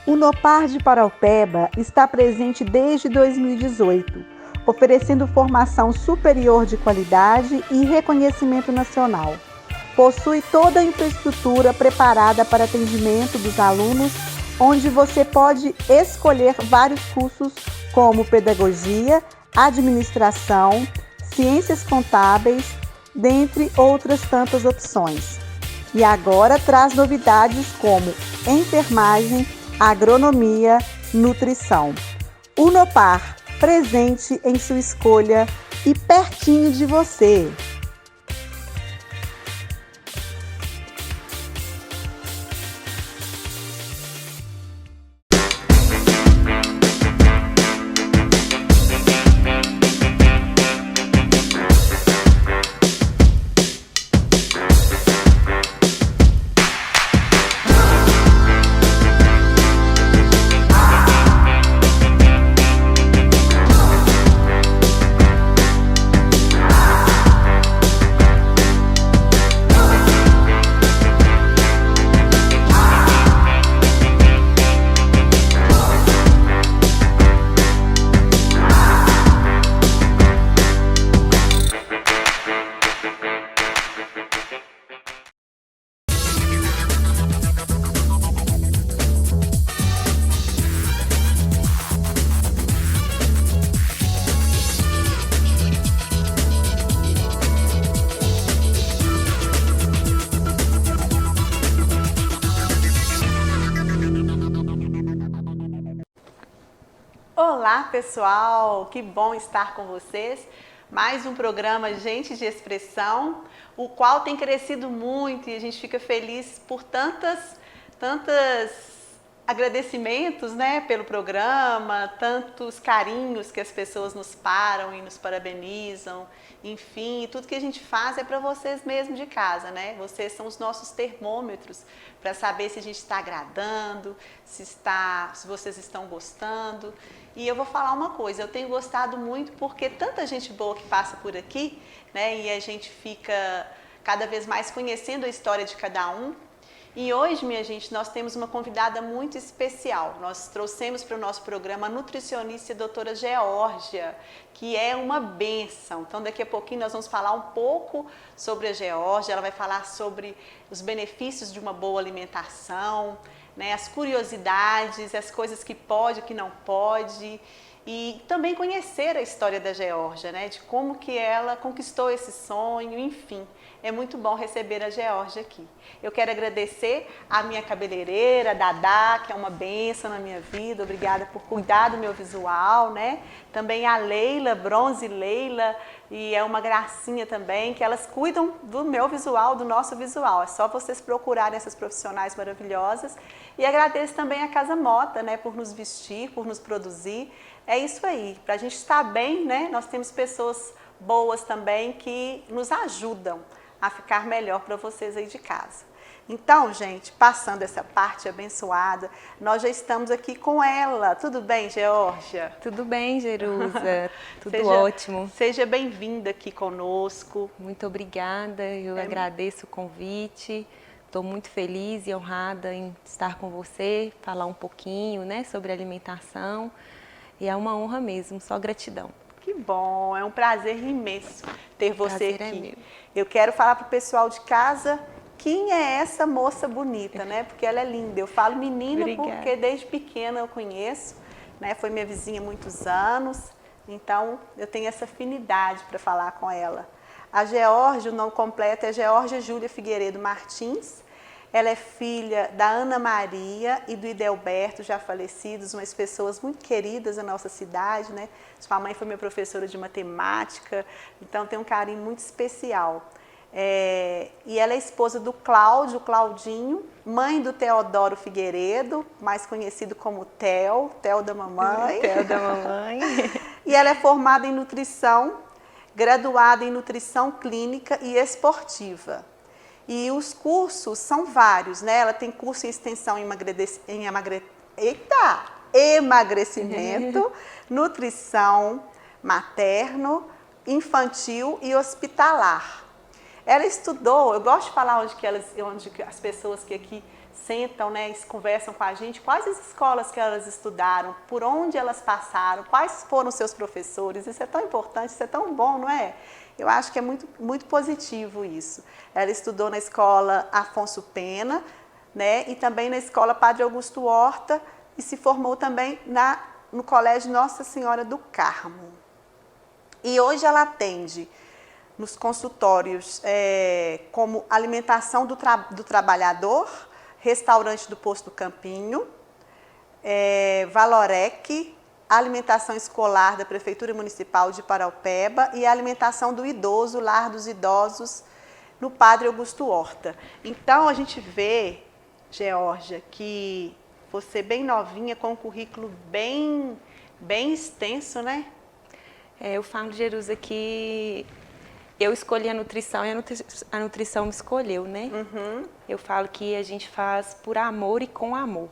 O Nopar de Paraupeba está presente desde 2018, oferecendo formação superior de qualidade e reconhecimento nacional. Possui toda a infraestrutura preparada para atendimento dos alunos, onde você pode escolher vários cursos como pedagogia, administração, ciências contábeis, dentre outras tantas opções. E agora traz novidades como enfermagem, agronomia, nutrição. O Nopar, presente em sua escolha e pertinho de você. Olá pessoal, que bom estar com vocês. Mais um programa Gente de Expressão, o qual tem crescido muito e a gente fica feliz por tantos agradecimentos, né, pelo programa, tantos carinhos que as pessoas nos param e nos parabenizam. Enfim, tudo que a gente faz é para vocês mesmos de casa, né? Vocês são os nossos termômetros para saber se a gente está agradando, se vocês estão gostando. E eu vou falar uma coisa, eu tenho gostado muito porque tanta gente boa que passa por aqui, né? E a gente fica cada vez mais conhecendo a história de cada um. E hoje, minha gente, nós temos uma convidada muito especial. Nós trouxemos para o nosso programa a nutricionista e doutora Geórgia, que é uma bênção. Então, daqui a pouquinho nós vamos falar um pouco sobre a Geórgia. Ela vai falar sobre os benefícios de uma boa alimentação, né, as curiosidades, as coisas que pode, que não pode. E também conhecer a história da Geórgia, né, de como que ela conquistou esse sonho, enfim. É muito bom receber a Geórgia aqui. Eu quero agradecer a minha cabeleireira, Dadá, que é uma bênção na minha vida. Obrigada por cuidar do meu visual, né? Também a Leila, Bronze Leila, e é uma gracinha também, que elas cuidam do meu visual, do nosso visual. É só vocês procurarem essas profissionais maravilhosas. E agradeço também a Casa Mota, né, por nos vestir, por nos produzir. É isso aí. Para a gente estar bem, né, nós temos pessoas boas também que nos ajudam a ficar melhor para vocês aí de casa. Então, gente, passando essa parte abençoada, nós já estamos aqui com ela. Tudo bem, Geórgia? Tudo bem, Jerusa. Tudo ótimo. Seja bem-vinda aqui conosco. Muito obrigada, eu agradeço o convite. Estou muito feliz e honrada em estar com você, falar um pouquinho, né, sobre alimentação. E é uma honra mesmo, só gratidão. Que bom, é um prazer imenso ter você aqui. É meu. Eu quero falar para o pessoal de casa quem é essa moça bonita, né? Porque ela é linda. Eu falo menina porque desde pequena eu conheço, né? Foi minha vizinha há muitos anos, então eu tenho essa afinidade para falar com ela. A Geórgia, o nome completo é Geórgia Júlia Figueiredo Martins. Ela é filha da Ana Maria e do Idelberto, já falecidos, umas pessoas muito queridas da nossa cidade, né? Sua mãe foi minha professora de matemática, então tem um carinho muito especial. E ela é esposa do Cláudio, Claudinho, mãe do Teodoro Figueiredo, mais conhecido como Theo da mamãe. Theo da mamãe. E ela é formada em nutrição, graduada em nutrição clínica e esportiva. E os cursos são vários, né? Ela tem curso em extensão em emagrecimento, nutrição materno, infantil e hospitalar. Ela estudou, eu gosto de falar onde as pessoas que aqui sentam, né, e conversam com a gente, quais as escolas que elas estudaram, por onde elas passaram, quais foram os seus professores. Isso é tão importante, isso é tão bom, não é? Eu acho que é muito, muito positivo isso. Ela estudou na escola Afonso Pena, né, e também na escola Padre Augusto Horta, e se formou também no Colégio Nossa Senhora do Carmo. E hoje ela atende nos consultórios como alimentação do trabalhador, restaurante do Posto Campinho, Valorec, alimentação escolar da Prefeitura Municipal de Paraupeba e alimentação do idoso, lar dos idosos, no Padre Augusto Horta. Então, a gente vê, Geórgia, que você bem novinha, com um currículo bem extenso, né? Eu falo, Jerusa, que eu escolhi a nutrição e a nutrição me escolheu, né? Uhum. Eu falo que a gente faz por amor e com amor.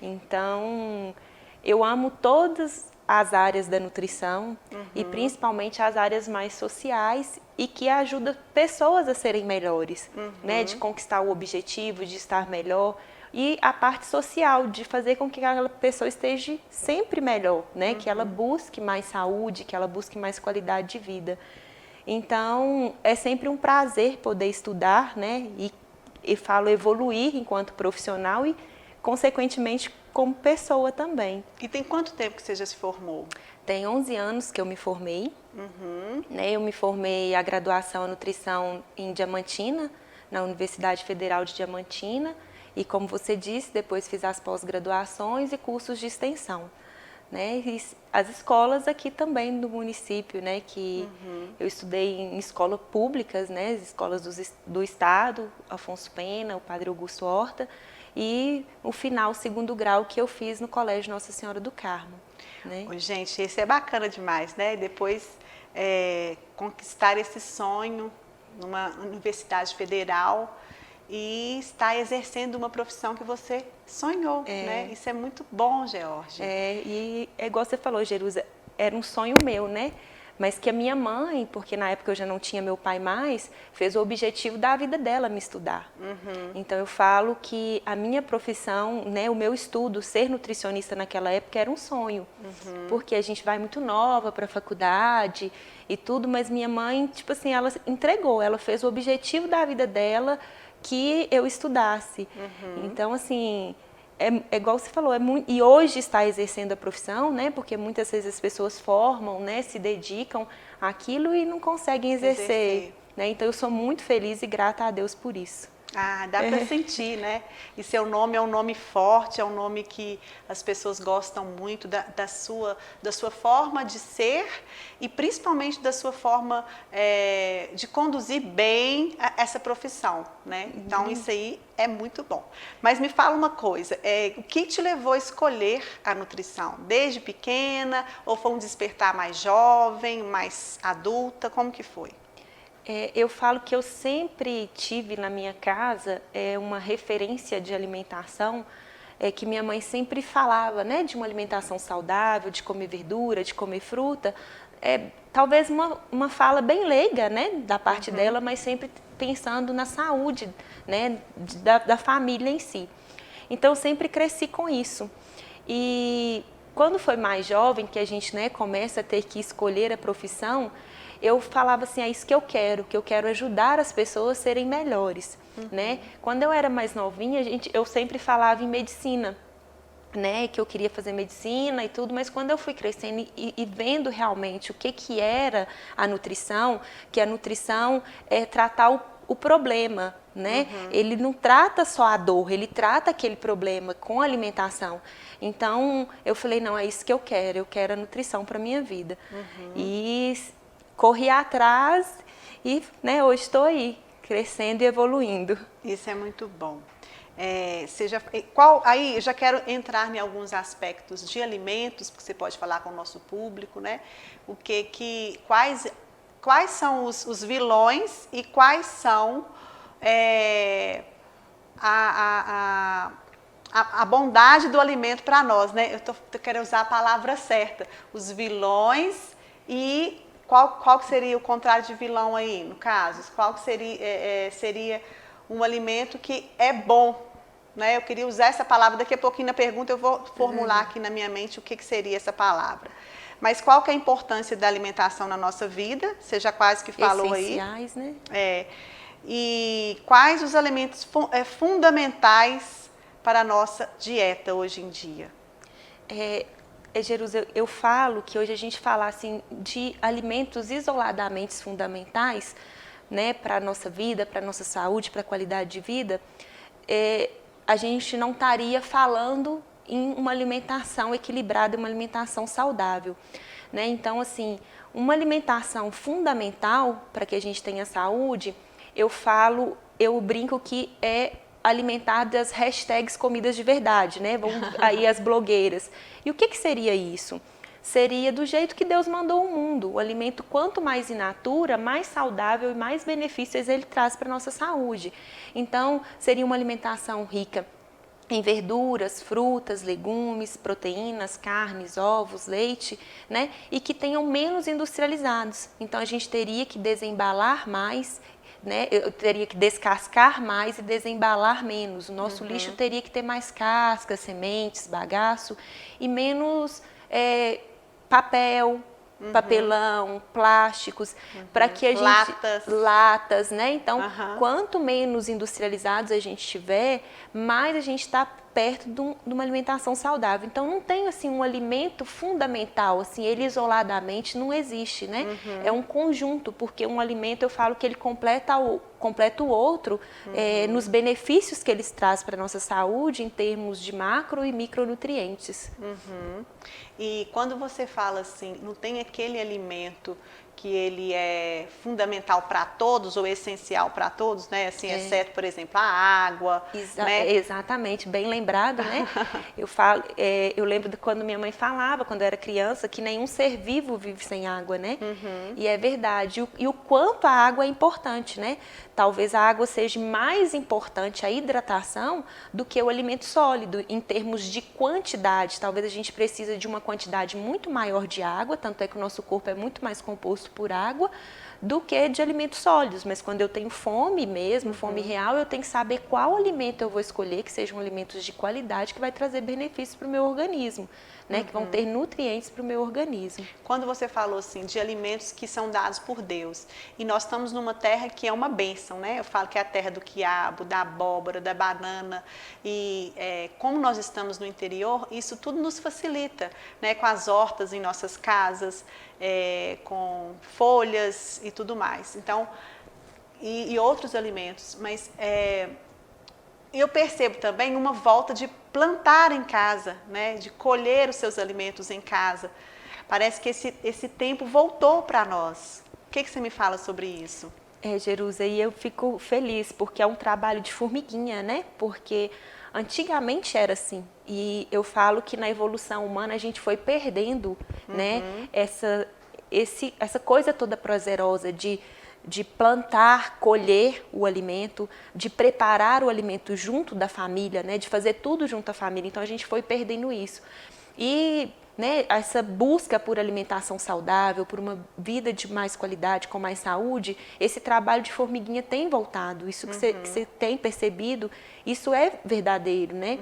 Então, eu amo todas as áreas da nutrição e principalmente as áreas mais sociais e que ajudam pessoas a serem melhores, né? De conquistar o objetivo, de estar melhor. E a parte social, de fazer com que aquela pessoa esteja sempre melhor, né? Que ela busque mais saúde, que ela busque mais qualidade de vida. Então, é sempre um prazer poder estudar, né? E falo evoluir enquanto profissional e, consequentemente, como pessoa também. E tem quanto tempo que você já se formou? Tem 11 anos que eu me formei. Né? Eu me formei a graduação em nutrição em Diamantina, na Universidade Federal de Diamantina. E, como você disse, depois fiz as pós-graduações e cursos de extensão. Né? E as escolas aqui também do município, né? Que eu estudei em escolas públicas, né? As escolas do Estado, Afonso Pena, o Padre Augusto Horta, e o final, segundo grau, que eu fiz no Colégio Nossa Senhora do Carmo. Né? Gente, esse é bacana demais, né? Depois conquistar esse sonho numa universidade federal e estar exercendo uma profissão que você sonhou, né? Isso é muito bom, Geórgia. E é igual você falou, Jerusa, era um sonho meu, né? Mas que a minha mãe, porque na época eu já não tinha meu pai mais, fez o objetivo da vida dela me estudar. Então eu falo que a minha profissão, né, o meu estudo, ser nutricionista naquela época era um sonho. Porque a gente vai muito nova para a faculdade e tudo, mas minha mãe, tipo assim, ela entregou, ela fez o objetivo da vida dela que eu estudasse. Então, assim, é igual você falou, e hoje está exercendo a profissão, né? Porque muitas vezes as pessoas formam, né? Se dedicam àquilo e não conseguem exercer. Né? Então, eu sou muito feliz e grata a Deus por isso. Ah, dá para sentir, né? E seu nome é um nome forte, é um nome que as pessoas gostam muito da sua forma de ser e principalmente da sua forma de conduzir bem essa profissão, né? Então, isso aí é muito bom. Mas me fala uma coisa, o que te levou a escolher a nutrição? Desde pequena ou foi um despertar mais jovem, mais adulta? Como que foi? Eu falo que eu sempre tive na minha casa uma referência de alimentação que minha mãe sempre falava, né, de uma alimentação saudável, de comer verdura, de comer fruta. Talvez uma fala bem leiga, né, da parte dela, mas sempre pensando na saúde, né, da família em si. Então, eu sempre cresci com isso. E quando foi mais jovem, que a gente, né, começa a ter que escolher a profissão, eu falava assim, é isso que eu quero ajudar as pessoas a serem melhores, né? Quando eu era mais novinha, eu sempre falava em medicina, né? Que eu queria fazer medicina e tudo, mas quando eu fui crescendo e vendo realmente o que era a nutrição, que a nutrição é tratar o problema, né? Ele não trata só a dor, ele trata aquele problema com a alimentação. Então, eu falei, não, é isso que eu quero a nutrição para minha vida. E corri atrás e, né, hoje estou aí, crescendo e evoluindo. Isso é muito bom. Aí eu já quero entrar em alguns aspectos de alimentos, porque você pode falar com o nosso público, né? Quais são os vilões e quais são a bondade do alimento para nós, né? Eu tô querendo usar a palavra certa. Os vilões e qual que seria o contrário de vilão aí, no caso? Qual que seria um alimento que é bom né? Eu queria usar essa palavra, daqui a pouquinho na pergunta eu vou formular aqui na minha mente o que seria essa palavra. Mas qual que é a importância da alimentação na nossa vida? Você já quase que falou essenciais, aí. né? E quais os alimentos fundamentais para a nossa dieta hoje em dia? Jerusa, eu falo que hoje a gente fala assim, de alimentos isoladamente fundamentais, né, para a nossa vida, para a nossa saúde, para a qualidade de vida, a gente não estaria falando em uma alimentação equilibrada, uma alimentação saudável, né? Então, assim, uma alimentação fundamental para que a gente tenha saúde, eu brinco que é alimentar das hashtags comidas de verdade, né? Vão aí as blogueiras. E o que seria isso? Seria do jeito que Deus mandou o mundo. O alimento, quanto mais in natura, mais saudável e mais benefícios ele traz para a nossa saúde. Então, seria uma alimentação rica em verduras, frutas, legumes, proteínas, carnes, ovos, leite, né? E que tenham menos industrializados. Então, a gente teria que desembalar mais, né? Eu teria que descascar mais e desembalar menos. O nosso lixo teria que ter mais cascas, sementes, bagaço e menos papel, papelão, plásticos, para que a gente... Latas, né? Então, quanto menos industrializados a gente tiver, mais a gente está perto de uma alimentação saudável. Então, não tem, assim, um alimento fundamental, assim, ele isoladamente não existe, né? É um conjunto, porque um alimento, eu falo que ele completa o outro nos benefícios que eles trazem para a nossa saúde em termos de macro e micronutrientes. E quando você fala assim, não tem aquele alimento que ele é fundamental para todos ou essencial para todos, né? Assim, exceto, por exemplo, a água, né? Exatamente, bem lembrado, né? Eu lembro de quando minha mãe falava, quando eu era criança, que nenhum ser vivo vive sem água, né? E é verdade. E o quanto a água é importante, né? Talvez a água seja mais importante, a hidratação, do que o alimento sólido, em termos de quantidade. Talvez a gente precise de uma quantidade muito maior de água, tanto é que o nosso corpo é muito mais composto por água do que de alimentos sólidos. Mas quando eu tenho fome mesmo, fome real, eu tenho que saber qual alimento eu vou escolher, que sejam alimentos de qualidade, que vai trazer benefícios para o meu organismo, né? Que vão ter nutrientes para o meu organismo. Quando você falou assim de alimentos que são dados por Deus, e nós estamos numa terra que é uma bênção, né? Eu falo que é a terra do quiabo, da abóbora, da banana, e como nós estamos no interior, isso tudo nos facilita, né? Com as hortas em nossas casas, com folhas e tudo mais. Então, e outros alimentos, mas eu percebo também uma volta de plantar em casa, né? De colher os seus alimentos em casa. Parece que esse tempo voltou para nós. O que você me fala sobre isso? Jerusa, e eu fico feliz, porque é um trabalho de formiguinha, né? Porque antigamente era assim. E eu falo que na evolução humana a gente foi perdendo, né? Essa coisa toda prazerosa de plantar, colher o alimento, de preparar o alimento junto da família, né? De fazer tudo junto à família. Então, a gente foi perdendo isso. E, né, essa busca por alimentação saudável, por uma vida de mais qualidade, com mais saúde, esse trabalho de formiguinha tem voltado. Isso que você tem percebido, isso é verdadeiro, né?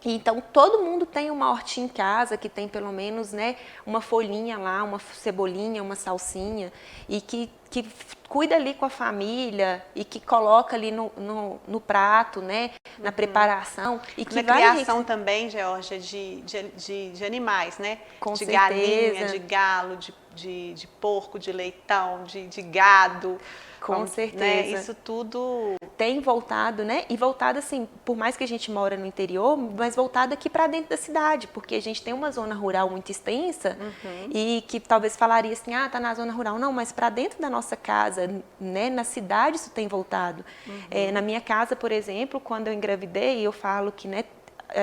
Então, todo mundo tem uma hortinha em casa, que tem pelo menos, né, uma folhinha lá, uma cebolinha, uma salsinha, e que cuida ali com a família e que coloca ali no prato, né, na preparação. E que na criação também, Georgia, de animais, né? Com de certeza. Galinha, de galo, de porco, de leitão, de gado. Com certeza. Né? Isso tudo... Tem voltado, né? E voltado assim, por mais que a gente mora no interior, mas voltado aqui para dentro da cidade, porque a gente tem uma zona rural muito extensa e que talvez falaria assim, tá na zona rural. Não, mas para dentro da nossa casa, né? Na cidade isso tem voltado. Na minha casa, por exemplo, quando eu engravidei, eu falo que, né,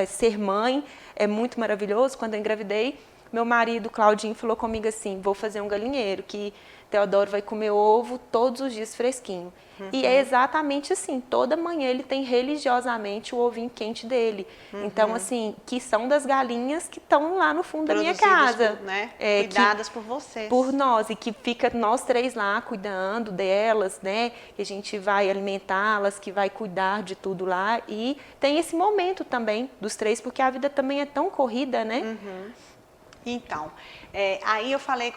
ser mãe é muito maravilhoso. Quando eu engravidei, meu marido, Claudinho, falou comigo assim, vou fazer um galinheiro, que Teodoro vai comer ovo todos os dias fresquinho. E é exatamente assim, toda manhã ele tem religiosamente o ovinho quente dele. Então, assim, que são das galinhas que estão lá no fundo da minha casa. Né? É, Cuidadas por vocês. Por nós, e que fica nós três lá cuidando delas, né? Que a gente vai alimentá-las, que vai cuidar de tudo lá. E tem esse momento também dos três, porque a vida também é tão corrida, né? Então, aí eu falei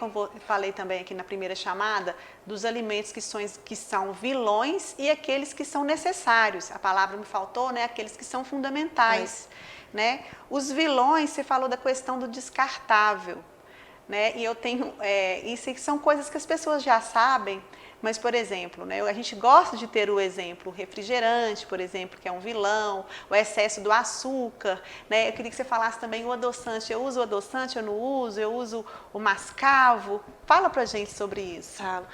também aqui na primeira chamada dos alimentos que são vilões e aqueles que são necessários. A palavra me faltou, né? Aqueles que são fundamentais, né? Os vilões, você falou da questão do descartável, né? E eu tenho, isso são coisas que as pessoas já sabem. Mas, por exemplo, né, a gente gosta de ter o exemplo, o refrigerante, por exemplo, que é um vilão, o excesso do açúcar, né? Eu queria que você falasse também o adoçante. Eu uso o adoçante, eu não uso, eu uso o mascavo. Fala pra gente sobre isso. Falo.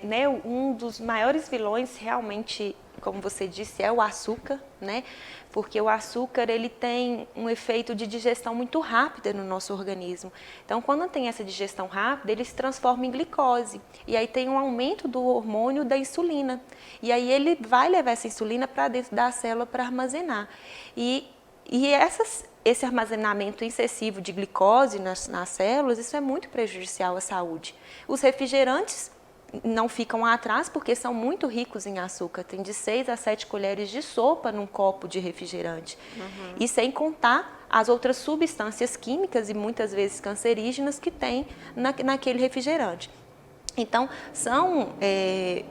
Né, um dos maiores vilões realmente, como você disse, é o açúcar, né? Porque o açúcar, ele tem um efeito de digestão muito rápida no nosso organismo. Então, quando tem essa digestão rápida, ele se transforma em glicose. E aí tem um aumento do hormônio da insulina. E aí ele vai levar essa insulina para dentro da célula para armazenar. E esse armazenamento excessivo de glicose nas células, isso é muito prejudicial à saúde. Os refrigerantes não ficam atrás porque são muito ricos em açúcar. Tem de 6 a 7 colheres de sopa num copo de refrigerante. E sem contar as outras substâncias químicas e muitas vezes cancerígenas que tem naquele refrigerante. Então, são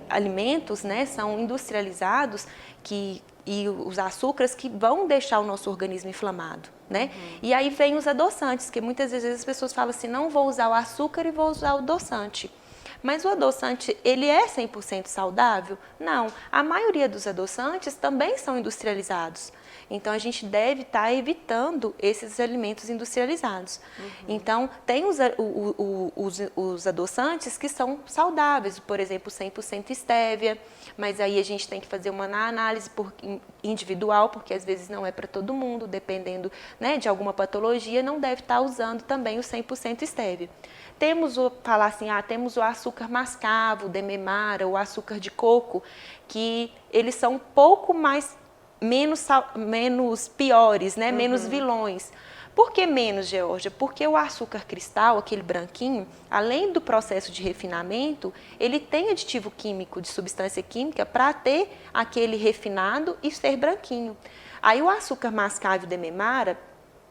alimentos, né, são industrializados e os açúcares que vão deixar o nosso organismo inflamado, né? E aí vem os adoçantes, que muitas vezes as pessoas falam assim, não vou usar o açúcar e vou usar o adoçante. Mas o adoçante, ele é 100% saudável? Não. A maioria dos adoçantes também são industrializados. Então, a gente deve estar evitando esses alimentos industrializados. Então, tem os adoçantes que são saudáveis, por exemplo, 100% estévia, mas aí a gente tem que fazer uma análise individual, porque às vezes não é para todo mundo, dependendo, né, de alguma patologia, não deve estar usando também o 100% estévia. Temos temos o açúcar mascavo, o Demerara, o açúcar de coco, que eles são um pouco menos piores, né? Menos vilões. Por que menos, Georgia? Porque o açúcar cristal, aquele branquinho, além do processo de refinamento, ele tem aditivo químico, de substância química, para ter aquele refinado e ser branquinho. Aí o açúcar mascavo e o Demerara,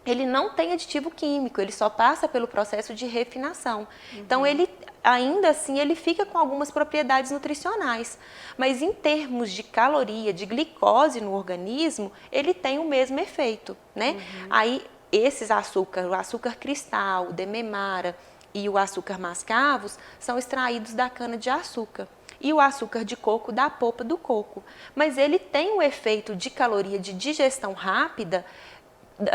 ele não tem aditivo químico, ele só passa pelo processo de refinação. Então, ele, ainda assim, ele fica com algumas propriedades nutricionais. Mas em termos de caloria, de glicose no organismo, ele tem o mesmo efeito, né? Aí, esses açúcares, o açúcar cristal, o Demerara e o açúcar mascavos, são extraídos da cana-de-açúcar. E o açúcar de coco da polpa do coco. Mas ele tem um efeito de caloria, de digestão rápida,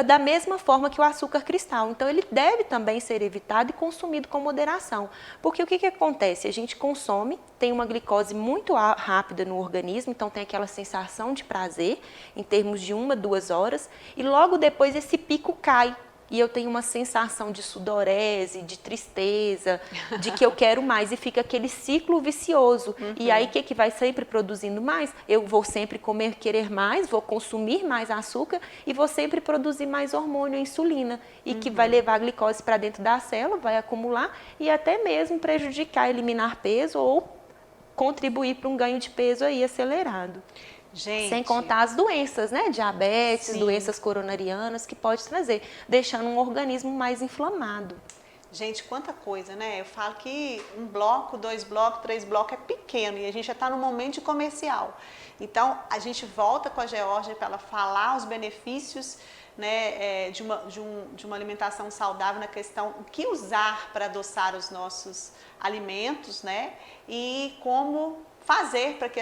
da mesma forma que o açúcar cristal. Então, ele deve também ser evitado e consumido com moderação. Porque o que acontece? A gente consome, tem uma glicose muito rápida no organismo, então tem aquela sensação de prazer em termos de 1 a 2 horas, e logo depois esse pico cai. E eu tenho uma sensação de sudorese, de tristeza, de que eu quero mais. E fica aquele ciclo vicioso. E aí, o que vai sempre produzindo mais? Eu vou sempre querer mais, vou consumir mais açúcar e vou sempre produzir mais hormônio, insulina. E que vai levar a glicose para dentro da célula, vai acumular e até mesmo prejudicar, eliminar peso ou contribuir para um ganho de peso aí acelerado. Gente. Sem contar as doenças, né? Diabetes, doenças coronarianas que pode trazer, deixando um organismo mais inflamado. Gente, quanta coisa, né? Eu falo que 1 bloco, 2 blocos, 3 blocos é pequeno e a gente já está no momento de comercial. Então, a gente volta com a Georgia para ela falar os benefícios, né, de uma alimentação saudável na questão o que usar para adoçar os nossos alimentos, né? E como fazer para que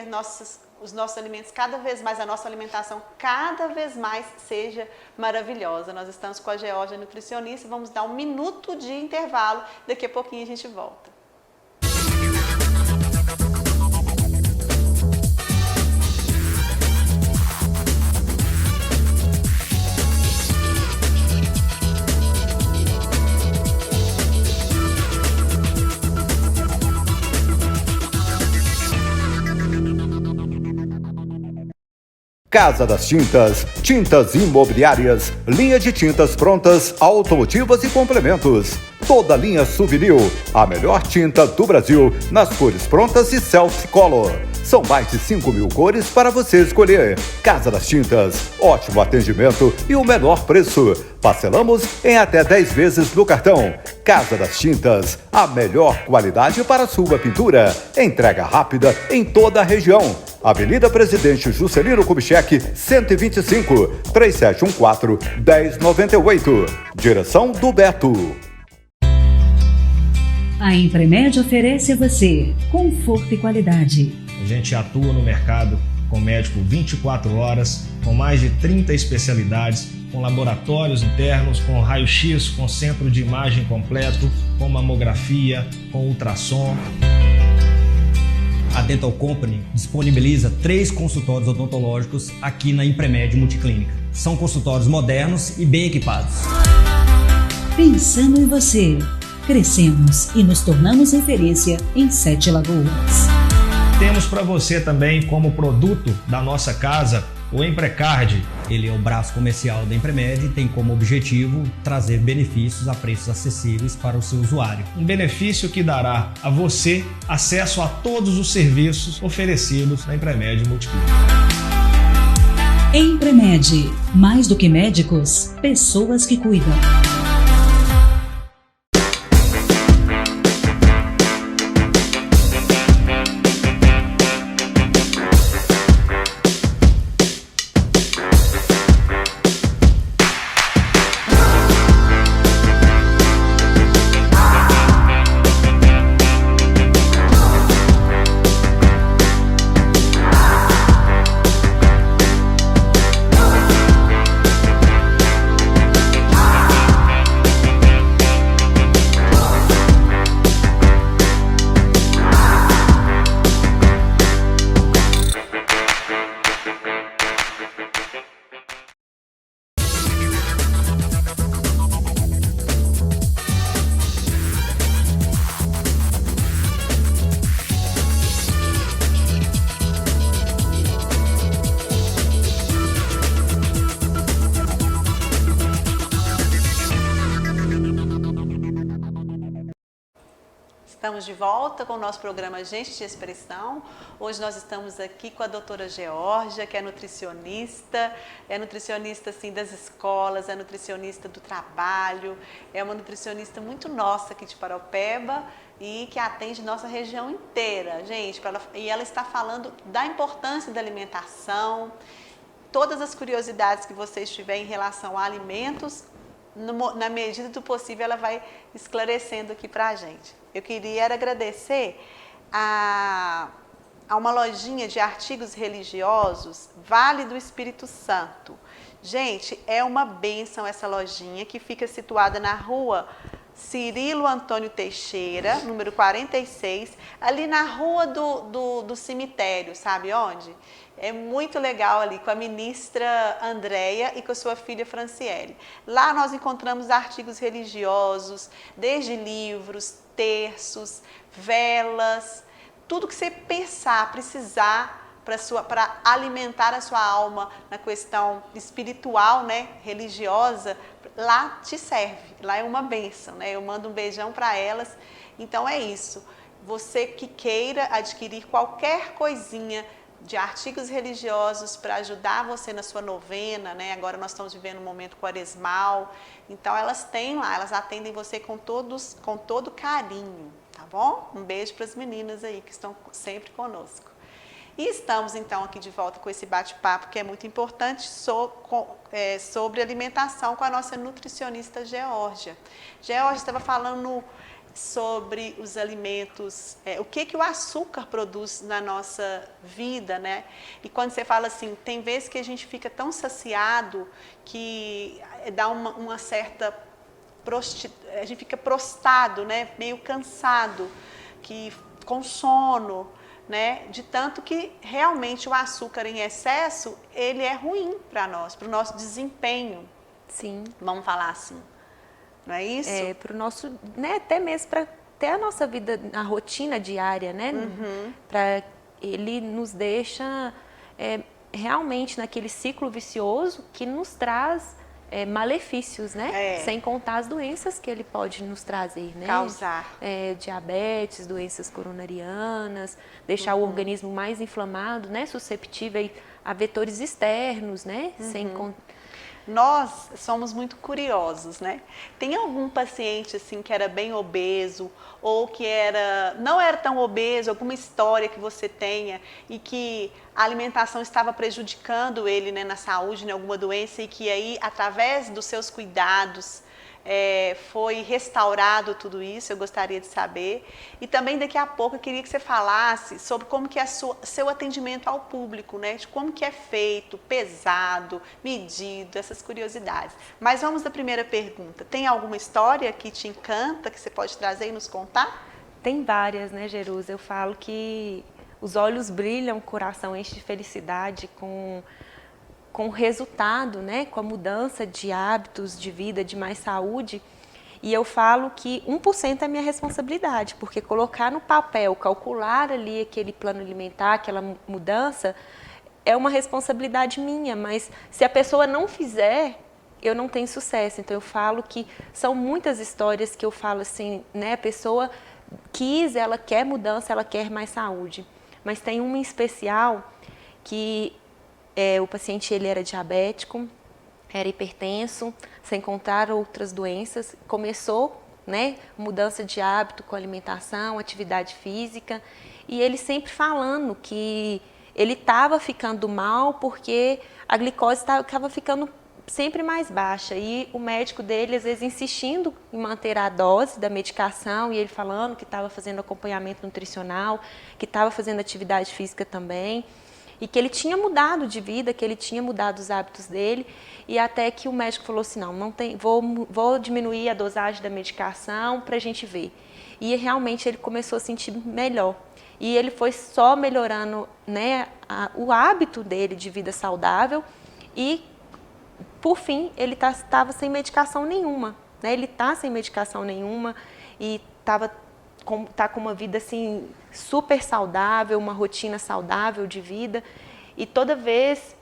os nossos alimentos cada vez mais, a nossa alimentação cada vez mais seja maravilhosa. Nós estamos com a Georgia nutricionista, vamos dar 1 minuto de intervalo, daqui a pouquinho a gente volta. Casa das Tintas, tintas imobiliárias, linha de tintas prontas, automotivas e complementos. Toda linha Souvenir, a melhor tinta do Brasil, nas cores prontas e self-color. São mais de 5.000 cores para você escolher. Casa das Tintas, ótimo atendimento e o menor preço. Parcelamos em até 10 vezes no cartão. Casa das Tintas, a melhor qualidade para sua pintura. Entrega rápida em toda a região. Avenida Presidente Juscelino Kubitschek, 125, 3714-1098. Direção do Beto. A Impremed oferece a você conforto e qualidade. A gente atua no mercado com médico 24 horas, com mais de 30 especialidades, com laboratórios internos, com raio-x, com centro de imagem completo, com mamografia, com ultrassom. A Dental Company disponibiliza 3 consultórios odontológicos aqui na Impremed Multiclínica. São consultórios modernos e bem equipados. Pensando em você, crescemos e nos tornamos referência em 7 Lagoas. Temos para você também como produto da nossa casa o Emprecard. Ele é o braço comercial da Impremed e tem como objetivo trazer benefícios a preços acessíveis para o seu usuário. Um benefício que dará a você acesso a todos os serviços oferecidos na Impremed Multiclínica. Impremed, mais do que médicos, pessoas que cuidam. Estamos de volta com o nosso programa Gente de Expressão. Hoje nós estamos aqui com a doutora Geórgia, que é nutricionista assim, das escolas, é nutricionista do trabalho, é uma nutricionista muito nossa aqui de Paraupeba e que atende nossa região inteira, gente. E ela está falando da importância da alimentação, todas as curiosidades que vocês tiverem em relação a alimentos, na medida do possível ela vai esclarecendo aqui para a gente. Eu queria agradecer a uma lojinha de artigos religiosos, Vale do Espírito Santo. Gente, é uma bênção essa lojinha que fica situada na rua Cirilo Antônio Teixeira, número 46, ali na rua do cemitério, sabe onde? É muito legal ali, com a ministra Andréia e com a sua filha Franciele. Lá nós encontramos artigos religiosos, desde livros, terços, velas, tudo que você pensar, precisar para alimentar a sua alma na questão espiritual, né, religiosa, lá te serve, lá é uma bênção, né? Eu mando um beijão para elas. Então é isso, você que queira adquirir qualquer coisinha de artigos religiosos para ajudar você na sua novena, né? Agora nós estamos vivendo um momento quaresmal, então elas têm lá, elas atendem você com todo carinho, tá bom? Um beijo para as meninas aí que estão sempre conosco. E estamos então aqui de volta com esse bate-papo que é muito importante sobre alimentação com a nossa nutricionista Geórgia. Geórgia estava falando sobre os alimentos, o que o açúcar produz na nossa vida, né? E quando você fala assim, tem vezes que a gente fica tão saciado que dá uma certa a gente fica prostrado, né? Meio cansado, com sono, né? De tanto que realmente o açúcar em excesso, ele é ruim para nós, para o nosso desempenho. Sim. Vamos falar assim. Não é isso? É, para o nosso, né, até mesmo para ter a nossa vida, a rotina diária, né? Uhum. Ele nos deixa realmente naquele ciclo vicioso que nos traz malefícios, né? Sem contar as doenças que ele pode nos trazer, né? Causar. Diabetes, doenças coronarianas, deixar o organismo mais inflamado, né? Susceptível a vetores externos, né? Nós somos muito curiosos, né? Tem algum paciente assim que era bem obeso ou que não era tão obeso, alguma história que você tenha e que a alimentação estava prejudicando ele, né, na saúde, em alguma doença e que aí, através dos seus cuidados, foi restaurado tudo isso? Eu gostaria de saber. E também daqui a pouco eu queria que você falasse sobre como que é seu atendimento ao público, né? De como que é feito, pesado, medido, essas curiosidades. Mas vamos à primeira pergunta. Tem alguma história que te encanta, que você pode trazer e nos contar? Tem várias, né, Jerusa? Eu falo que os olhos brilham, o coração enche de felicidade com o resultado, né, com a mudança de hábitos de vida, de mais saúde. E eu falo que 1% é minha responsabilidade, porque colocar no papel, calcular ali aquele plano alimentar, aquela mudança, é uma responsabilidade minha, mas se a pessoa não fizer, eu não tenho sucesso. Então eu falo que são muitas histórias que eu falo assim, né, a pessoa ela quer mudança, ela quer mais saúde. Mas tem uma em especial que o paciente ele era diabético, era hipertenso, sem contar outras doenças. Começou, né, mudança de hábito com alimentação, atividade física, e ele sempre falando que ele estava ficando mal porque a glicose estava ficando sempre mais baixa. E o médico dele, às vezes, insistindo em manter a dose da medicação e ele falando que estava fazendo acompanhamento nutricional, que estava fazendo atividade física também. E que ele tinha mudado de vida, que ele tinha mudado os hábitos dele, e até que o médico falou assim, não tem, vou diminuir a dosagem da medicação para a gente ver. E realmente ele começou a sentir melhor. E ele foi só melhorando, né, o hábito dele de vida saudável e, por fim, ele estava sem medicação nenhuma. Né? Ele está sem medicação nenhuma e tá com uma vida assim super saudável, uma rotina saudável de vida, e toda vez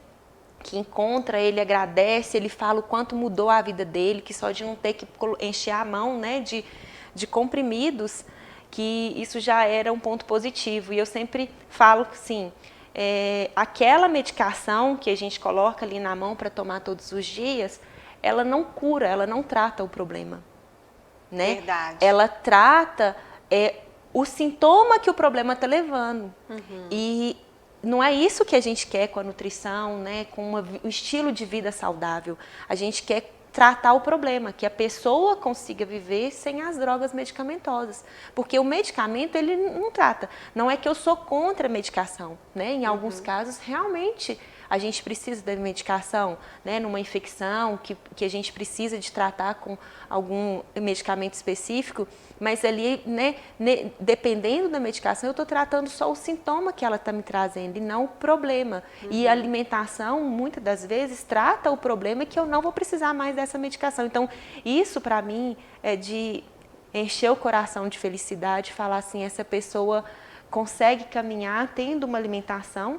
que encontra ele agradece, ele fala o quanto mudou a vida dele, que só de não ter que encher a mão, né, de comprimidos, que isso já era um ponto positivo. E eu sempre falo assim, aquela medicação que a gente coloca ali na mão para tomar todos os dias, ela não cura, ela não trata o problema, né? Verdade. Ela trata o sintoma que o problema está levando. E não é isso que a gente quer com a nutrição, né? Com um estilo de vida saudável. A gente quer tratar o problema, que a pessoa consiga viver sem as drogas medicamentosas. Porque o medicamento, ele não trata. Não é que eu sou contra a medicação, né? Em alguns casos, realmente, a gente precisa da medicação, né? Numa infecção, que a gente precisa de tratar com algum medicamento específico, mas ali, né, dependendo da medicação, eu estou tratando só o sintoma que ela está me trazendo e não o problema. E a alimentação, muitas das vezes, trata o problema que eu não vou precisar mais dessa medicação. Então, isso para mim é de encher o coração de felicidade, falar assim, essa pessoa consegue caminhar tendo uma alimentação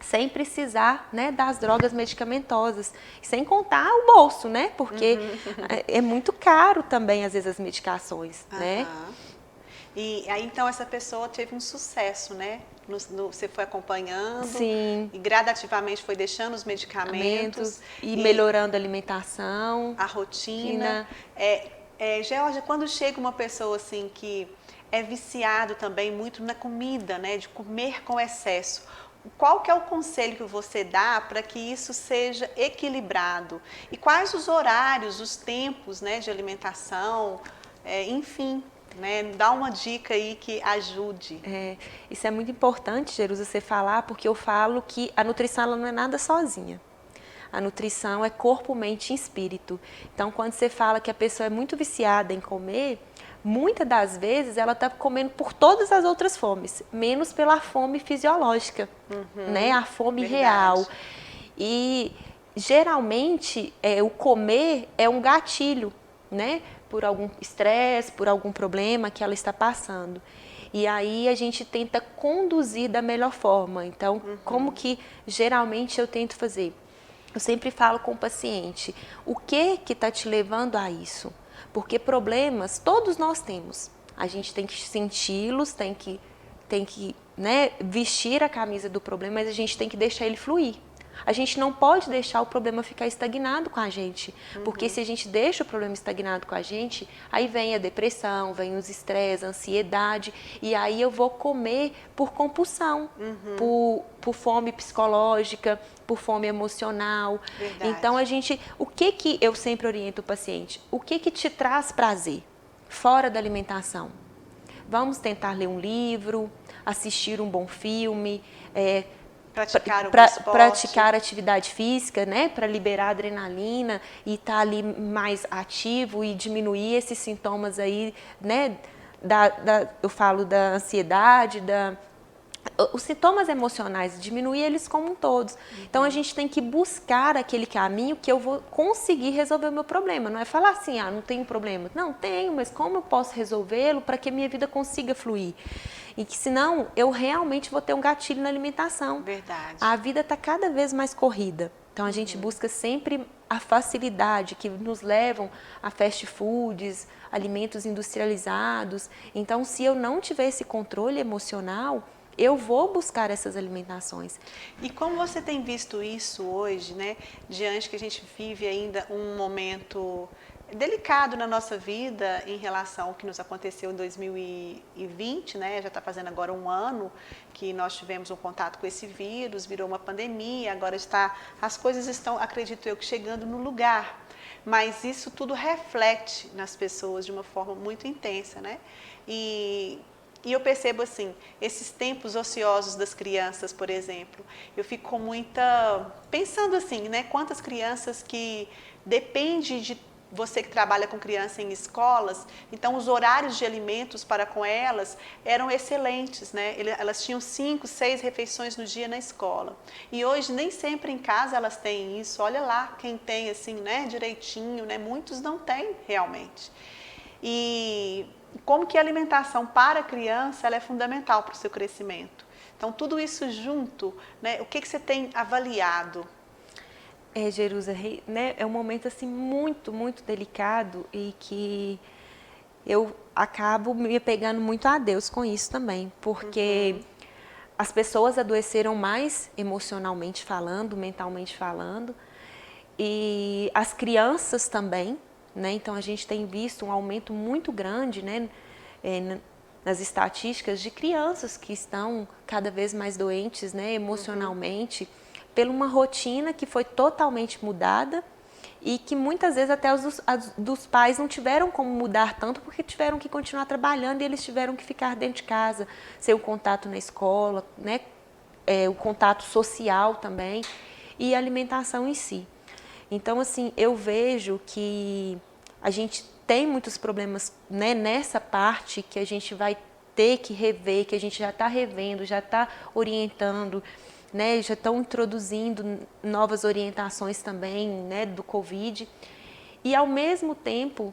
sem precisar, né, das drogas medicamentosas, sem contar o bolso, né, porque é muito caro também, às vezes, as medicações, né. E aí, então, essa pessoa teve um sucesso, né, você foi acompanhando. Sim. E gradativamente foi deixando os medicamentos. E melhorando a alimentação. A rotina. Georgia, quando chega uma pessoa assim que é viciado também muito na comida, né, de comer com excesso, qual que é o conselho que você dá para que isso seja equilibrado? E quais os horários, os tempos, né, de alimentação, enfim, né, dá uma dica aí que ajude. Isso é muito importante, Jerusa, você falar, porque eu falo que a nutrição ela não é nada sozinha. A nutrição é corpo, mente e espírito. Então, quando você fala que a pessoa é muito viciada em comer, muitas das vezes ela está comendo por todas as outras fomes, menos pela fome fisiológica, né? A fome real. E geralmente o comer é um gatilho, né? Por algum estresse, por algum problema que ela está passando. E aí a gente tenta conduzir da melhor forma. Então, como que geralmente eu tento fazer? Eu sempre falo com o paciente, o que está te levando a isso? Porque problemas todos nós temos. A gente tem que senti-los, tem que né, vestir a camisa do problema, mas a gente tem que deixar ele fluir. A gente não pode deixar o problema ficar estagnado com a gente, porque se a gente deixa o problema estagnado com a gente, aí vem a depressão, vem os estresses, a ansiedade, e aí eu vou comer por compulsão, por fome psicológica, por fome emocional. Verdade. Então o que eu sempre oriento o paciente? O que te traz prazer fora da alimentação? Vamos tentar ler um livro, assistir um bom filme, praticar atividade física, né, para liberar adrenalina e estar ali mais ativo e diminuir esses sintomas aí, né, eu falo da ansiedade, os sintomas emocionais, diminuir eles como um todos. Então a gente tem que buscar aquele caminho que eu vou conseguir resolver o meu problema. Não é falar assim, não tenho problema. Não, tenho, mas como eu posso resolvê-lo para que a minha vida consiga fluir? E que senão eu realmente vou ter um gatilho na alimentação. Verdade. A vida está cada vez mais corrida. Então a gente busca sempre a facilidade que nos levam a fast foods, alimentos industrializados. Então se eu não tiver esse controle emocional, eu vou buscar essas alimentações. E como você tem visto isso hoje, né, diante que a gente vive ainda um momento delicado na nossa vida em relação ao que nos aconteceu em 2020, né, já está fazendo agora um ano que nós tivemos um contato com esse vírus, virou uma pandemia, agora as coisas estão, acredito eu, que chegando no lugar, mas isso tudo reflete nas pessoas de uma forma muito intensa, né, e eu percebo assim, esses tempos ociosos das crianças, por exemplo, eu fico com pensando assim, né, quantas crianças que dependem de você que trabalha com criança em escolas, então os horários de alimentos para com elas eram excelentes, né? Elas tinham 5, 6 refeições no dia na escola. E hoje nem sempre em casa elas têm isso. Olha lá quem tem assim, né, direitinho, né? Muitos não têm realmente. E como que a alimentação para a criança ela é fundamental para o seu crescimento. Então tudo isso junto, né? O que você tem avaliado? Jerusa, né, é um momento assim muito, muito delicado e que eu acabo me apegando muito a Deus com isso também, porque as pessoas adoeceram mais emocionalmente falando, mentalmente falando, e as crianças também, né, então a gente tem visto um aumento muito grande, né, nas estatísticas de crianças que estão cada vez mais doentes, né, emocionalmente, por uma rotina que foi totalmente mudada e que muitas vezes até dos pais não tiveram como mudar tanto porque tiveram que continuar trabalhando e eles tiveram que ficar dentro de casa, sem o contato na escola, né? O contato social também e a alimentação em si. Então, assim, eu vejo que a gente tem muitos problemas, né, nessa parte que a gente vai ter que rever, que a gente já está revendo, já está orientando, né, já estão introduzindo novas orientações também, né, do Covid. E, ao mesmo tempo,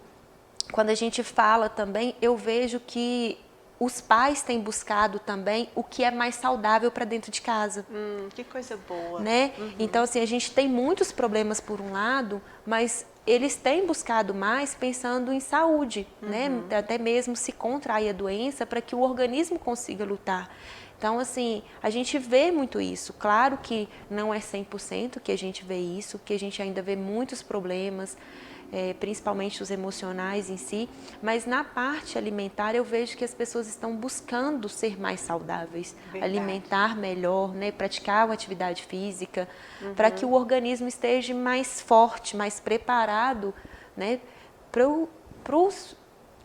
quando a gente fala também, eu vejo que os pais têm buscado também o que é mais saudável para dentro de casa. Que coisa boa. Né? Então, assim, a gente tem muitos problemas por um lado, mas eles têm buscado mais pensando em saúde, né? Até mesmo se contrair a doença para que o organismo consiga lutar. Então, assim, a gente vê muito isso. Claro que não é 100% que a gente vê isso, que a gente ainda vê muitos problemas, principalmente os emocionais em si, mas na parte alimentar eu vejo que as pessoas estão buscando ser mais saudáveis, alimentar melhor, né, praticar uma atividade física, para que o organismo esteja mais forte, mais preparado, né, para os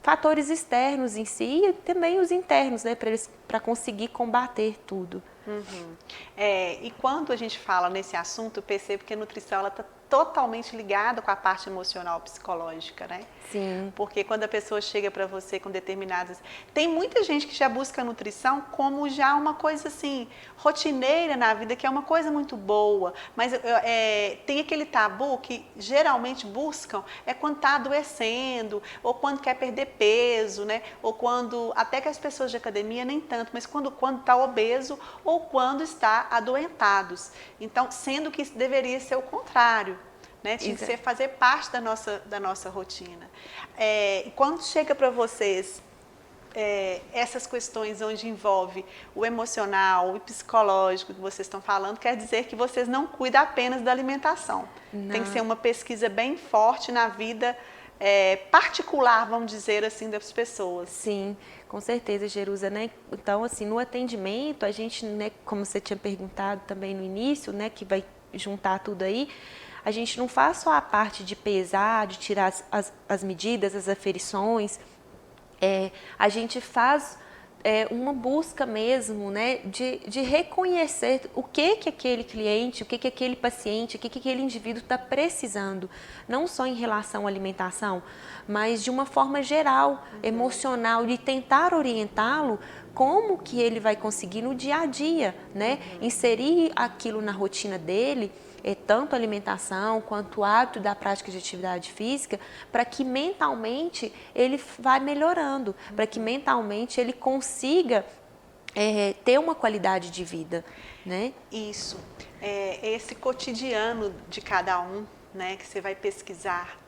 fatores externos em si e também os internos, né, para conseguir combater tudo. E quando a gente fala nesse assunto, eu percebo que a nutrição está totalmente ligado com a parte emocional psicológica, né? Sim. Porque quando a pessoa chega para você com determinadas... Tem muita gente que já busca a nutrição como já uma coisa assim, rotineira na vida, que é uma coisa muito boa, mas tem aquele tabu que geralmente buscam quando está adoecendo, ou quando quer perder peso, né? Ou quando, até que as pessoas de academia nem tanto, mas quando está obeso ou quando está adoentados. Então, sendo que deveria ser o contrário. Né? Tinha que ser fazer parte da nossa rotina. E quando chega para vocês essas questões onde envolve o emocional, o psicológico que vocês estão falando, quer dizer que vocês não cuidam apenas da alimentação. Não. Tem que ser uma pesquisa bem forte na vida particular, vamos dizer assim, das pessoas. Sim, com certeza, Jerusa, né? Então, assim, no atendimento, a gente, né, como você tinha perguntado também no início, né, que vai juntar tudo aí, a gente não faz só a parte de pesar, de tirar as medidas, as aferições, a gente faz uma busca mesmo, né, de reconhecer o que aquele cliente, o que aquele paciente, o que aquele indivíduo está precisando, não só em relação à alimentação, mas de uma forma geral, emocional, de tentar orientá-lo como que ele vai conseguir no dia a dia, né, inserir aquilo na rotina dele, tanto a alimentação quanto o hábito da prática de atividade física, para que mentalmente ele vá melhorando, para que mentalmente ele consiga ter uma qualidade de vida, né? Isso, esse cotidiano de cada um, né, que você vai pesquisar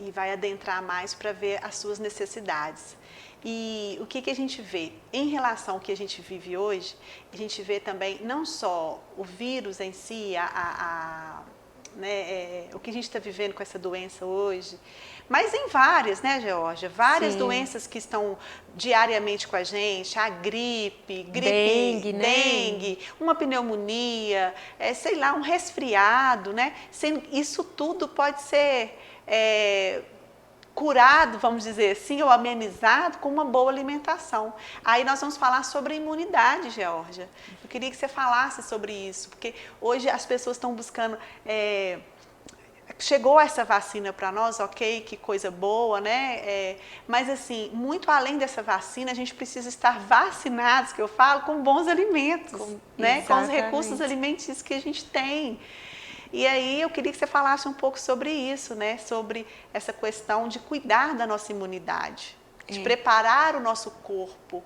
e vai adentrar mais para ver as suas necessidades. E o que a gente vê? Em relação ao que a gente vive hoje, a gente vê também não só o vírus em si, o que a gente está vivendo com essa doença hoje, mas em várias, né, Geórgia? Várias doenças que estão diariamente com a gente, a gripe, dengue, uma pneumonia, sei lá, um resfriado, né? Isso tudo pode ser curado, vamos dizer assim, ou amenizado com uma boa alimentação. Aí nós vamos falar sobre a imunidade, Geórgia. Eu queria que você falasse sobre isso, porque hoje as pessoas estão buscando... chegou essa vacina para nós, ok, que coisa boa, né? Mas assim, muito além dessa vacina, a gente precisa estar vacinados, que eu falo, com bons alimentos, né? Com os recursos alimentícios que a gente tem. E aí eu queria que você falasse um pouco sobre isso, né? Sobre essa questão de cuidar da nossa imunidade, de preparar o nosso corpo.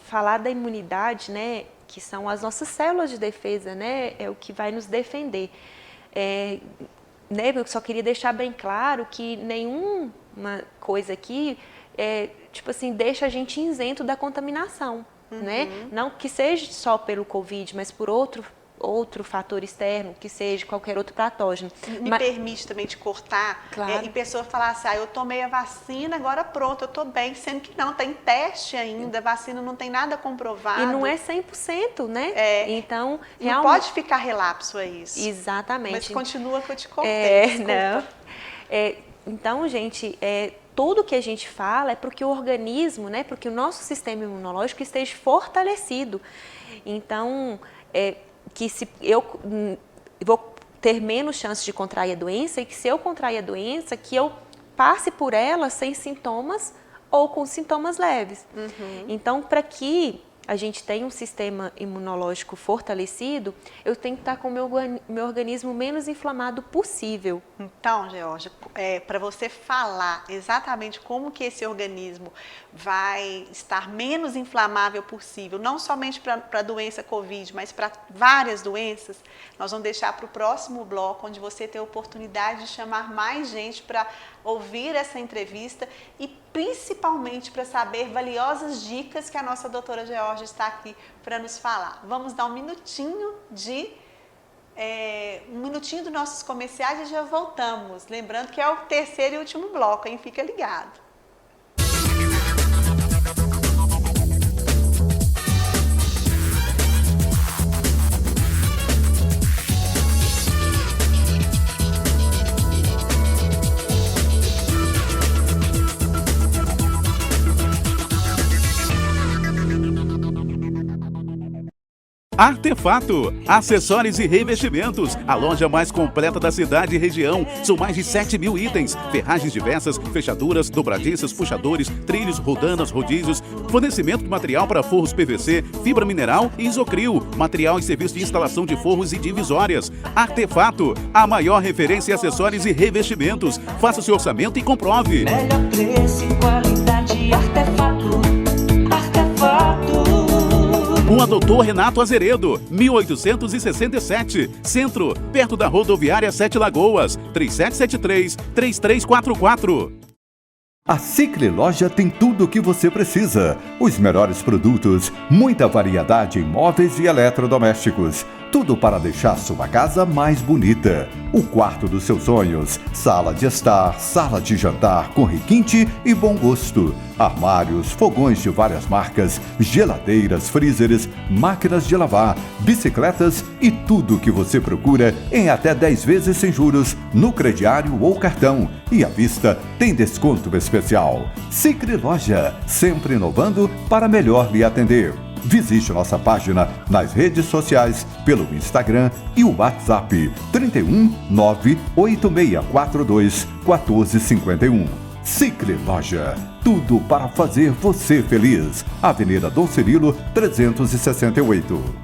Falar da imunidade, né? Que são as nossas células de defesa, né? É o que vai nos defender. Né? Eu só queria deixar bem claro que nenhuma coisa aqui tipo assim, deixa a gente isento da contaminação, né? Não que seja só pelo Covid, mas por outro fator externo, que seja qualquer outro patógeno. Permite também te cortar, claro. E pessoa falar assim, eu tomei a vacina, agora pronto, eu estou bem, sendo que não, tem teste ainda, a vacina não tem nada comprovado. E não é 100%, né? Então, não pode ficar relapso a isso. Exatamente. Mas continua que eu te cortei, Então, gente, tudo que a gente fala é para que o organismo, né, para que o nosso sistema imunológico esteja fortalecido. Então, que se eu vou ter menos chance de contrair a doença e que se eu contrair a doença, que eu passe por ela sem sintomas ou com sintomas leves. Então, para que a gente tenha um sistema imunológico fortalecido, eu tenho que estar com o meu organismo menos inflamado possível. Então, Geórgia, para você falar exatamente como que esse organismo vai estar menos inflamável possível, não somente para a doença Covid, mas para várias doenças, nós vamos deixar para o próximo bloco, onde você tem a oportunidade de chamar mais gente para ouvir essa entrevista e principalmente para saber valiosas dicas que a nossa doutora Geórgia está aqui para nos falar. Vamos dar um minutinho dos nossos comerciais e já voltamos. Lembrando que é o terceiro e último bloco, hein? Fica ligado. Artefato, acessórios e revestimentos, a loja mais completa da cidade e região. São mais de 7.000 itens, ferragens diversas, fechaduras, dobradiças, puxadores, trilhos, rodanas, rodízios, fornecimento de material para forros PVC, fibra mineral e isocril, material e serviço de instalação de forros e divisórias. Artefato, a maior referência em acessórios e revestimentos. Faça o seu orçamento e comprove. Melhor preço e qualidade, Artefato, Artefato. Rua Doutor Renato Azeredo, 1867, Centro, perto da rodoviária 7 Lagoas, 3773-3344. A Cicre Loja tem tudo o que você precisa. Os melhores produtos, muita variedade em móveis e eletrodomésticos. Tudo para deixar sua casa mais bonita. O quarto dos seus sonhos, sala de estar, sala de jantar com requinte e bom gosto. Armários, fogões de várias marcas, geladeiras, freezers, máquinas de lavar, bicicletas e tudo o que você procura em até 10 vezes sem juros no crediário ou cartão. E à vista tem desconto especial. Cicre Loja, sempre inovando para melhor lhe atender. Visite nossa página nas redes sociais pelo Instagram e o WhatsApp 31 98642 1451. Cicre Loja, tudo para fazer você feliz. Avenida Dom Cirilo 368.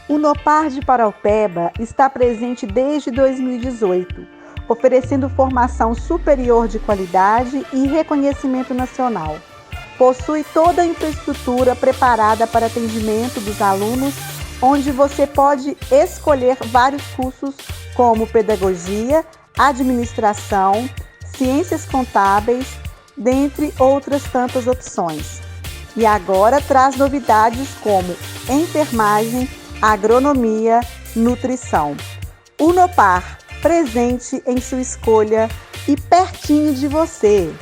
O Nopar de Paraupeba está presente desde 2018, oferecendo formação superior de qualidade e reconhecimento nacional. Possui toda a infraestrutura preparada para atendimento dos alunos, onde você pode escolher vários cursos como pedagogia, administração, ciências contábeis, dentre outras tantas opções. E agora traz novidades como enfermagem, agronomia, nutrição. O Nopar, presente em sua escolha e pertinho de você.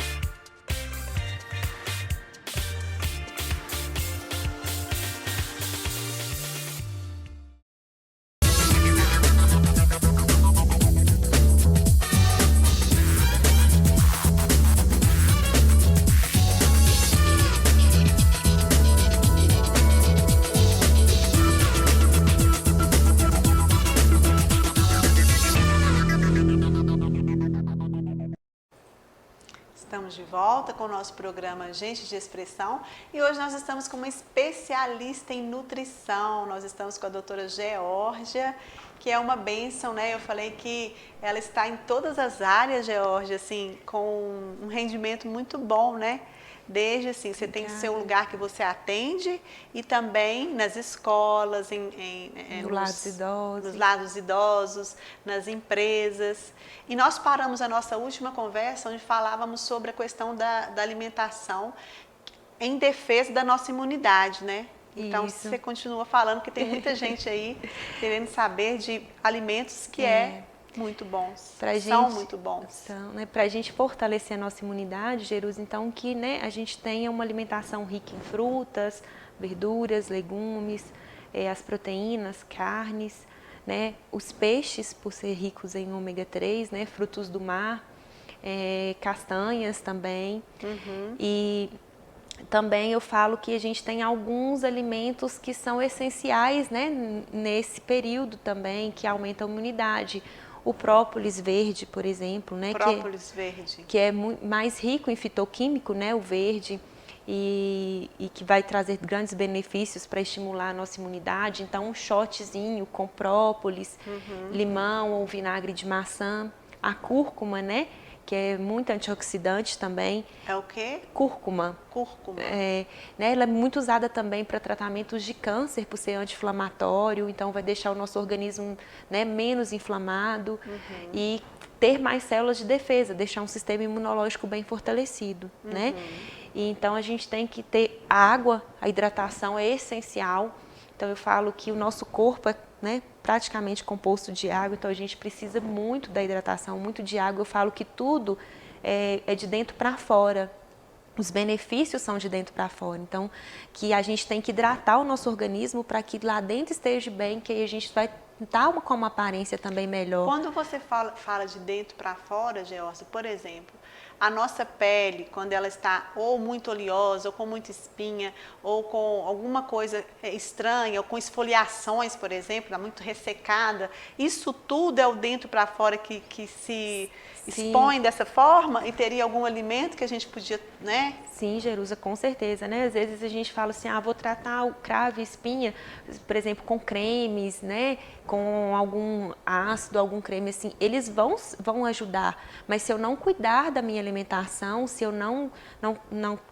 Estamos de volta com o nosso programa Gente de Expressão e hoje nós estamos com uma especialista em nutrição. Nós estamos com a doutora Geórgia, que é uma bênção, né? Eu falei que ela está em todas as áreas, Geórgia, assim, com um rendimento muito bom, né? Desde assim, você tem o seu lugar que você atende e também nas escolas, nos lados idosos, nas empresas. E nós paramos a nossa última conversa onde falávamos sobre a questão da alimentação em defesa da nossa imunidade, né? Então, você continua falando que tem muita gente aí querendo saber de alimentos que muito bons, são muito bons. São, né? Para a gente fortalecer a nossa imunidade, Jerus, então que, né, a gente tenha uma alimentação rica em frutas, verduras, legumes, as proteínas, carnes, né, os peixes, por ser ricos em ômega 3, né, frutos do mar, castanhas também. E também eu falo que a gente tem alguns alimentos que são essenciais, né, nesse período também, que aumentam a imunidade. O própolis verde, por exemplo, né, que é mais rico em fitoquímico, né, o verde, e que vai trazer grandes benefícios para estimular a nossa imunidade. Então, um shotzinho com própolis, limão ou vinagre de maçã. A cúrcuma, né, que é muito antioxidante também. É o quê? Cúrcuma. Cúrcuma. Né, ela é muito usada também para tratamentos de câncer, por ser anti-inflamatório, então vai deixar o nosso organismo, né, menos inflamado e ter mais células de defesa, deixar um sistema imunológico bem fortalecido, né? E então a gente tem que ter água, a hidratação é essencial. Então eu falo que o nosso corpo é, né, praticamente composto de água, então a gente precisa muito da hidratação, muito de água. Eu falo que tudo é de dentro para fora. Os benefícios são de dentro para fora, então que a gente tem que hidratar o nosso organismo para que lá dentro esteja bem, que aí a gente vai estar com uma aparência também melhor. Quando você fala de dentro para fora, Geórgia, por exemplo, a nossa pele, quando ela está ou muito oleosa, ou com muita espinha, ou com alguma coisa estranha, ou com esfoliações, por exemplo, está muito ressecada, isso tudo é o dentro para fora que se expõe dessa forma? E teria algum alimento que a gente podia, né? Sim, Jerusa, com certeza, né? Às vezes a gente fala assim, vou tratar o cravo e espinha, por exemplo, com cremes, né? Com algum ácido, algum creme assim, eles vão ajudar. Mas se eu não cuidar da minha alimentação, se eu não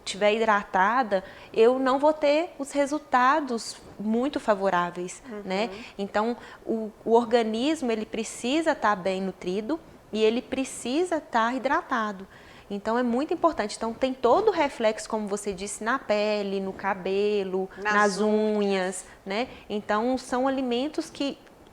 tiver hidratada, eu não vou ter os resultados muito favoráveis, né? Então, o organismo, ele precisa estar bem nutrido e ele precisa estar hidratado. Então, é muito importante. Então, tem todo o reflexo, como você disse, na pele, no cabelo, nas unhas, né? Então, são alimentos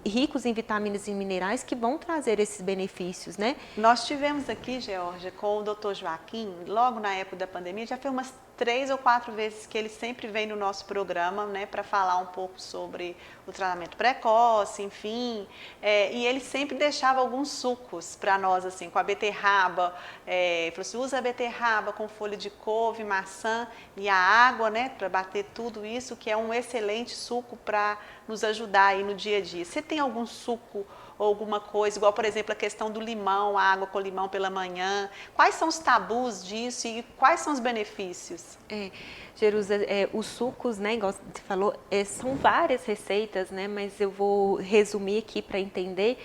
ricos em vitaminas e minerais que vão trazer esses benefícios, né? Nós tivemos aqui, Georgia, com o Dr. Joaquim, logo na época da pandemia, já foi umas 3 ou 4 vezes que ele sempre vem no nosso programa, né, para falar um pouco sobre o tratamento precoce, enfim, e ele sempre deixava alguns sucos para nós, assim, com a beterraba, ele falou assim, usa a beterraba com folha de couve, maçã e a água, né, para bater tudo isso, que é um excelente suco para nos ajudar aí no dia a dia. Você tem algum suco ou alguma coisa, igual, por exemplo, a questão do limão, a água com limão pela manhã? Quais são os tabus disso e quais são os benefícios? Jerusa, os sucos, né, igual você falou, são várias receitas, né, mas eu vou resumir aqui para entender.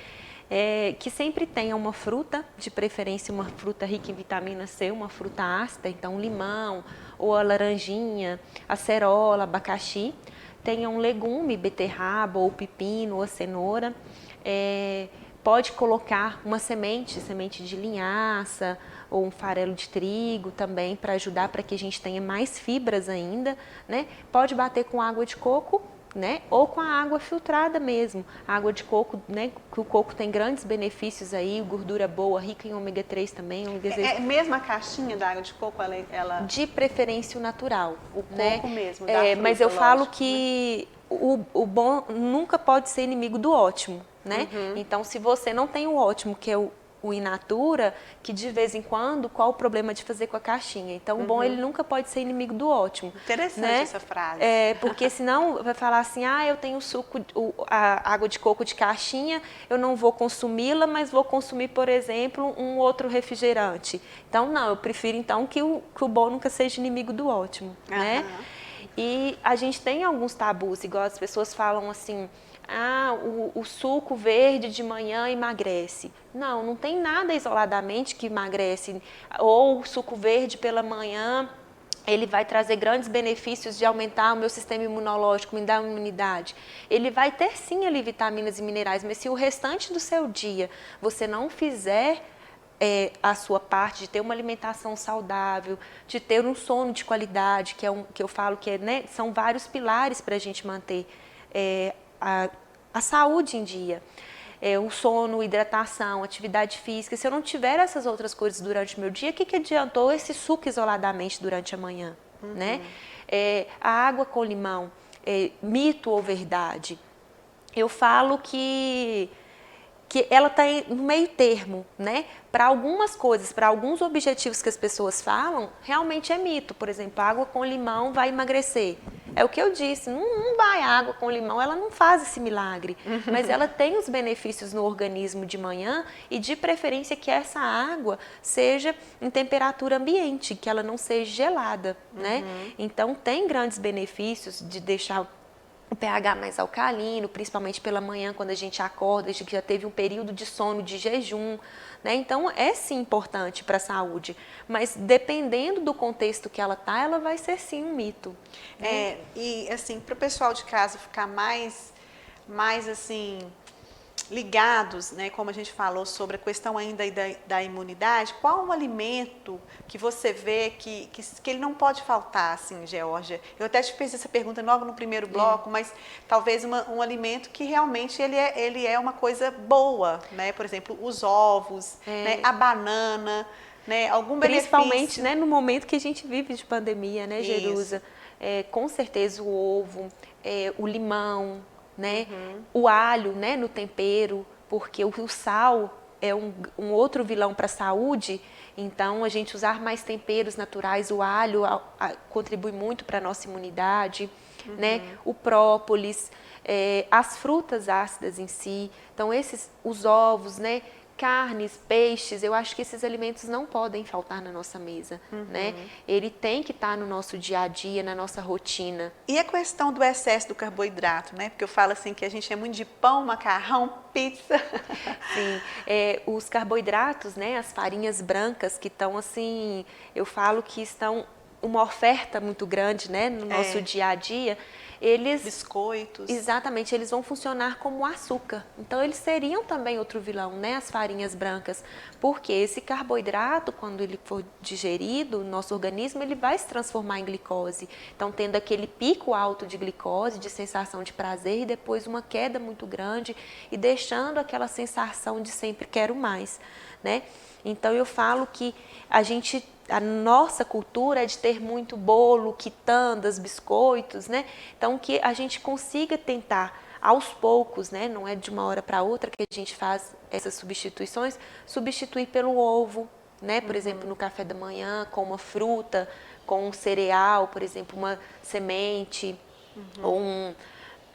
Que sempre tenha uma fruta, de preferência uma fruta rica em vitamina C, uma fruta ácida, então limão, ou a laranjinha, acerola, abacaxi. Tenha um legume, beterraba, ou pepino, ou cenoura. Pode colocar uma semente de linhaça, ou um farelo de trigo também, para ajudar para que a gente tenha mais fibras ainda, né? Pode bater com água de coco, né? Ou com a água filtrada mesmo. A água de coco, né? Que o coco tem grandes benefícios aí, gordura boa, rica em ômega 3 também. Ômega 3. Mesmo a caixinha da água de coco, ela... De preferência o natural. O né? coco mesmo, da mas fruta, eu falo lógico, que o bom nunca pode ser inimigo do ótimo, né? Então, se você não tem o ótimo, que é o in natura, que de vez em quando, qual o problema de fazer com a caixinha? Então, o bom, ele nunca pode ser inimigo do ótimo. Interessante, né? essa frase. Porque senão vai falar assim, eu tenho suco, a água de coco de caixinha, eu não vou consumi-la, mas vou consumir, por exemplo, um outro refrigerante. Então, não, eu prefiro então que o bom nunca seja inimigo do ótimo, né? E a gente tem alguns tabus, igual as pessoas falam assim, o suco verde de manhã emagrece. Não tem nada isoladamente que emagrece. Ou o suco verde pela manhã, ele vai trazer grandes benefícios de aumentar o meu sistema imunológico, me dar imunidade. Ele vai ter sim ali vitaminas e minerais, mas se o restante do seu dia você não fizer a sua parte de ter uma alimentação saudável, de ter um sono de qualidade, que eu falo que né, são vários pilares para a gente manter a saúde em dia. O sono, hidratação, atividade física. Se eu não tiver essas outras coisas durante o meu dia, o que adiantou esse suco isoladamente durante a manhã? Né? A água com limão, mito ou verdade? Eu falo que ela está no meio termo, né? Para algumas coisas, para alguns objetivos que as pessoas falam, realmente é mito. Por exemplo, água com limão vai emagrecer. É o que eu disse, não vai água com limão, ela não faz esse milagre. Mas ela tem os benefícios no organismo de manhã e de preferência que essa água seja em temperatura ambiente, que ela não seja gelada, né? Então tem grandes benefícios de deixar o pH mais alcalino, principalmente pela manhã, quando a gente acorda, a gente já teve um período de sono, de jejum, né? Então, é sim importante para a saúde, mas dependendo do contexto que ela está, ela vai ser sim um mito. Né? E assim, para o pessoal de casa ficar mais assim, ligados, né, como a gente falou sobre a questão ainda da imunidade, qual um alimento que você vê que ele não pode faltar, assim, Georgia? Eu até te fiz essa pergunta logo no primeiro bloco, mas talvez um alimento que realmente ele é uma coisa boa, né? Por exemplo, os ovos, né, a banana, né, algum benefício. Principalmente, né, no momento que a gente vive de pandemia, né, Jerusa? Com certeza o ovo, o limão, né? O alho, né, no tempero, porque o sal é um outro vilão para a saúde. Então, a gente usar mais temperos naturais, o alho contribui muito para a nossa imunidade, né? O própolis, as frutas ácidas em si. Então, os ovos, né? Carnes, peixes, eu acho que esses alimentos não podem faltar na nossa mesa, né? Ele tem que estar no nosso dia a dia, na nossa rotina. E a questão do excesso do carboidrato, né? Porque eu falo assim que a gente é muito de pão, macarrão, pizza. Sim, os carboidratos, né? As farinhas brancas que estão assim, eu falo que estão uma oferta muito grande, né? No nosso dia a dia. Biscoitos. Exatamente, eles vão funcionar como açúcar. Então, eles seriam também outro vilão, né? As farinhas brancas. Porque esse carboidrato, quando ele for digerido no nosso organismo, ele vai se transformar em glicose. Então, tendo aquele pico alto de glicose, de sensação de prazer, e depois uma queda muito grande, e deixando aquela sensação de sempre quero mais, né? Então, eu falo que a nossa cultura é de ter muito bolo, quitandas, biscoitos, né? Então, que a gente consiga tentar, aos poucos, né? Não é de uma hora para outra que a gente faz essas substituições, substituir pelo ovo, né? Por exemplo, no café da manhã, com uma fruta, com um cereal, por exemplo, uma semente, ou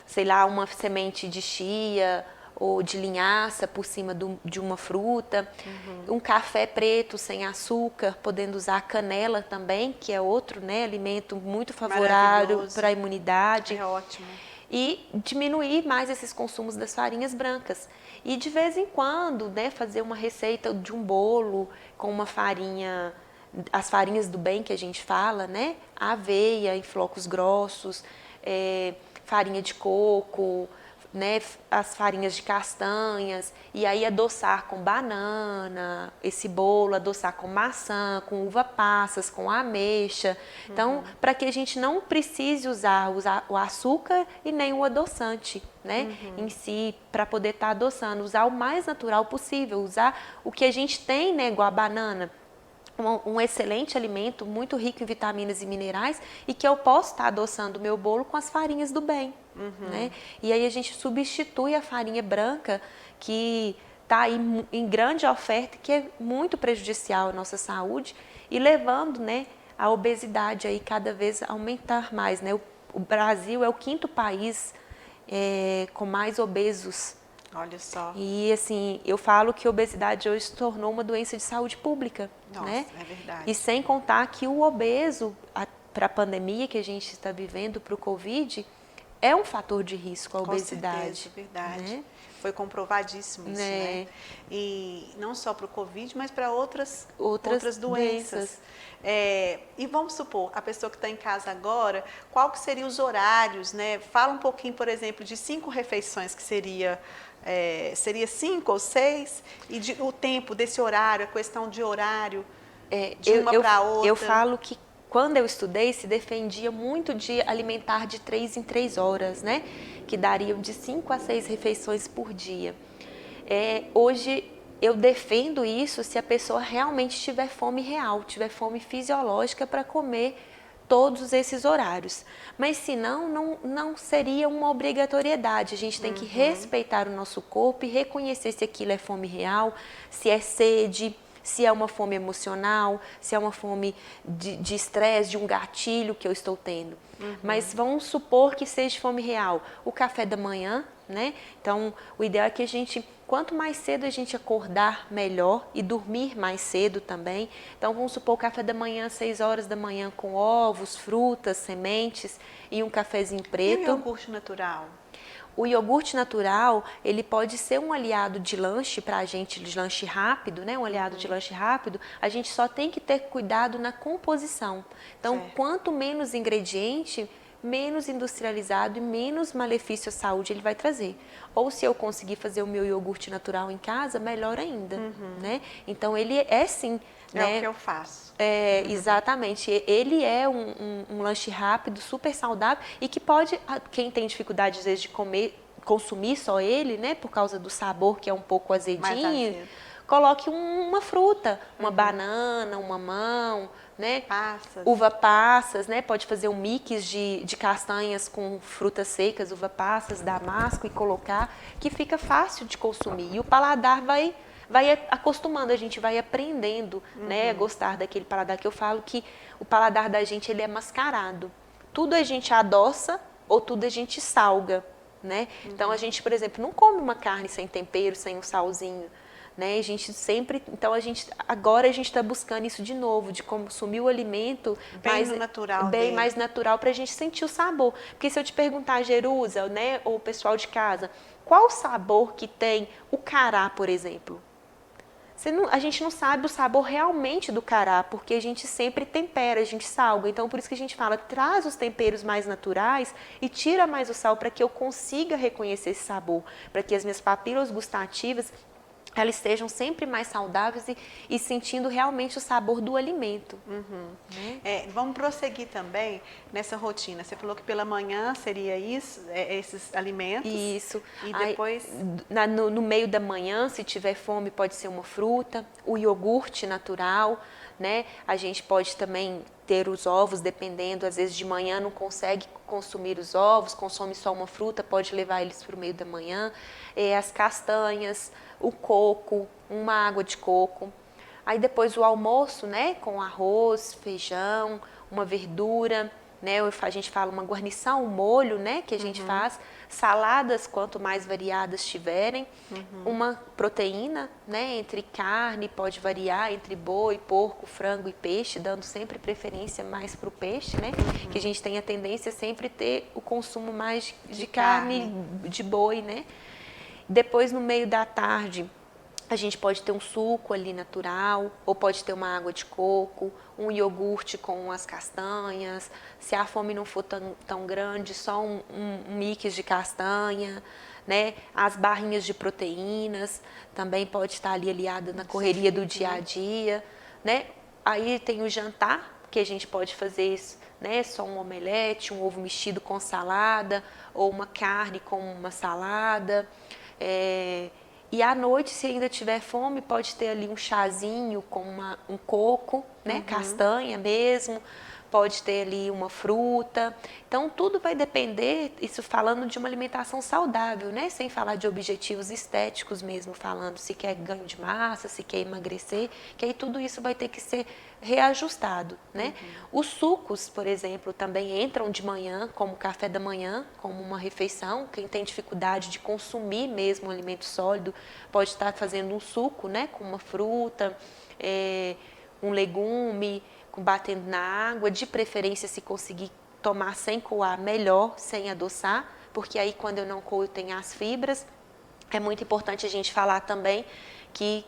sei lá, uma semente de chia, ou de linhaça por cima de uma fruta, um café preto sem açúcar, podendo usar canela também, que é outro, né, alimento muito favorável para a imunidade. É ótimo. E diminuir mais esses consumos das farinhas brancas. E de vez em quando, né, fazer uma receita de um bolo com uma farinha, as farinhas do bem que a gente fala, né, aveia em flocos grossos, farinha de coco, né, as farinhas de castanhas, e aí adoçar com banana, esse bolo, adoçar com maçã, com uva passas, com ameixa. Então, para que a gente não precise usar o açúcar e nem o adoçante, né, em si, para poder estar adoçando, usar o mais natural possível, usar o que a gente tem, né, igual a banana. Um excelente alimento, muito rico em vitaminas e minerais, e que eu posso estar adoçando o meu bolo com as farinhas do bem. Né? E aí a gente substitui a farinha branca, que está aí em grande oferta, que é muito prejudicial à nossa saúde, e levando, né, a obesidade aí cada vez a aumentar mais. Né? O Brasil é o 5º país com mais obesos. Olha só. E assim, eu falo que a obesidade hoje se tornou uma doença de saúde pública. Nossa, né? É verdade. E sem contar que o obeso, para a pandemia que a gente está vivendo, para o Covid, é um fator de risco a obesidade. Com certeza, verdade. Né? Foi comprovadíssimo isso, né? E não só para o Covid, mas para outras doenças. E vamos supor, a pessoa que está em casa agora, qual que seriam os horários, né? Fala um pouquinho, por exemplo, de 5 refeições que seria 5 ou 6, e o tempo desse horário, a questão de horário, de uma para outra. Eu falo que quando eu estudei, se defendia muito de alimentar de 3 em 3 horas, né? Que dariam de 5 a 6 refeições por dia. Hoje eu defendo isso se a pessoa realmente tiver fome real, tiver fome fisiológica para comer todos esses horários. Mas se não seria uma obrigatoriedade. A gente tem que respeitar o nosso corpo e reconhecer se aquilo é fome real, se é sede, se é uma fome emocional, se é uma fome de estresse, de um gatilho que eu estou tendo. Mas vamos supor que seja fome real. O café da manhã, né? Então, o ideal é que quanto mais cedo a gente acordar, melhor, e dormir mais cedo também. Então, vamos supor o café da manhã, 6 horas da manhã, com ovos, frutas, sementes e um cafezinho preto. E o iogurte natural? O iogurte natural, ele pode ser um aliado de lanche para a gente, de lanche rápido, né? Um aliado de lanche rápido. A gente só tem que ter cuidado na composição. Então, quanto menos ingrediente, menos industrializado e menos malefício à saúde ele vai trazer. Ou se eu conseguir fazer o meu iogurte natural em casa, melhor ainda, né? Então, ele é sim... É o que eu faço. Exatamente. Ele é um lanche rápido, super saudável, e que pode, quem tem dificuldade às vezes de consumir só ele, né, por causa do sabor que é um pouco azedinho, coloque uma fruta, uma banana, uma mamão, né? Uva passas, né? Pode fazer um mix de castanhas com frutas secas, uva passas, damasco, e colocar, que fica fácil de consumir. E o paladar vai vai acostumando, a gente vai aprendendo, né, a gostar daquele paladar, que eu falo que o paladar da gente, ele é mascarado. Tudo a gente adoça ou tudo a gente salga, né? Então a gente, por exemplo, não come uma carne sem tempero, sem um salzinho, né? A gente sempre, então agora a gente está buscando isso de novo, de consumir o alimento mais natural para a gente sentir o sabor. Porque se eu te perguntar, Jerusa, né, ou o pessoal de casa, qual o sabor que tem o cará, por exemplo? A gente não sabe o sabor realmente do cará, porque a gente sempre tempera, a gente salga. Então, por isso que a gente fala, traz os temperos mais naturais e tira mais o sal para que eu consiga reconhecer esse sabor, para que as minhas papilas gustativas elas estejam sempre mais saudáveis e sentindo realmente o sabor do alimento. Né? Vamos prosseguir também nessa rotina. Você falou que pela manhã seria isso, esses alimentos. Isso. E depois... No meio da manhã, se tiver fome, pode ser uma fruta, o iogurte natural, né? A gente pode também ter os ovos, dependendo, às vezes de manhã não consegue consumir os ovos, consome só uma fruta, pode levar eles para o meio da manhã. As castanhas, o coco, uma água de coco. Aí depois o almoço, né, com arroz, feijão, uma verdura, né, a gente fala uma guarnição, um molho, né, que a gente faz, saladas quanto mais variadas tiverem, uma proteína, né, entre carne, pode variar entre boi, porco, frango e peixe, dando sempre preferência mais para o peixe, né, que a gente tem a tendência sempre ter o consumo mais de carne de boi, né. Depois, no meio da tarde, a gente pode ter um suco ali natural, ou pode ter uma água de coco, um iogurte com as castanhas. Se a fome não for tão grande, só um mix de castanha, né? As barrinhas de proteínas também pode estar ali aliada na correria do dia a dia, né? Aí tem o jantar, que a gente pode fazer isso, né? Só um omelete, um ovo mexido com salada, ou uma carne com uma salada. E à noite, se ainda tiver fome, pode ter ali um chazinho com um coco, né? Castanha mesmo, pode ter ali uma fruta. Então, tudo vai depender, isso falando de uma alimentação saudável, né? Sem falar de objetivos estéticos mesmo, falando se quer ganho de massa, se quer emagrecer, que aí tudo isso vai ter que ser reajustado, né? Os sucos, por exemplo, também entram de manhã, como café da manhã, como uma refeição. Quem tem dificuldade de consumir mesmo um alimento sólido, pode estar fazendo um suco, né? Com uma fruta, um legume, batendo na água, de preferência se conseguir tomar sem coar, melhor, sem adoçar, porque aí quando eu não coo tem as fibras. É muito importante a gente falar também que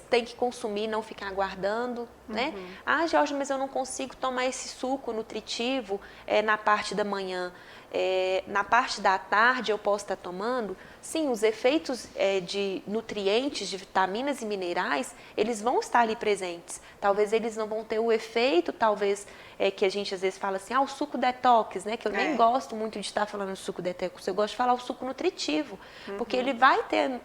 tem que consumir, não ficar guardando, né? Ah, Jorge, mas eu não consigo tomar esse suco nutritivo na parte da manhã. Na parte da tarde eu posso estar tomando? Sim, os efeitos de nutrientes, de vitaminas e minerais, eles vão estar ali presentes. Talvez eles não vão ter o efeito, talvez, que a gente às vezes fala assim, o suco detox, né? Que eu nem gosto muito de estar falando suco detox, eu gosto de falar o suco nutritivo, porque ele vai ter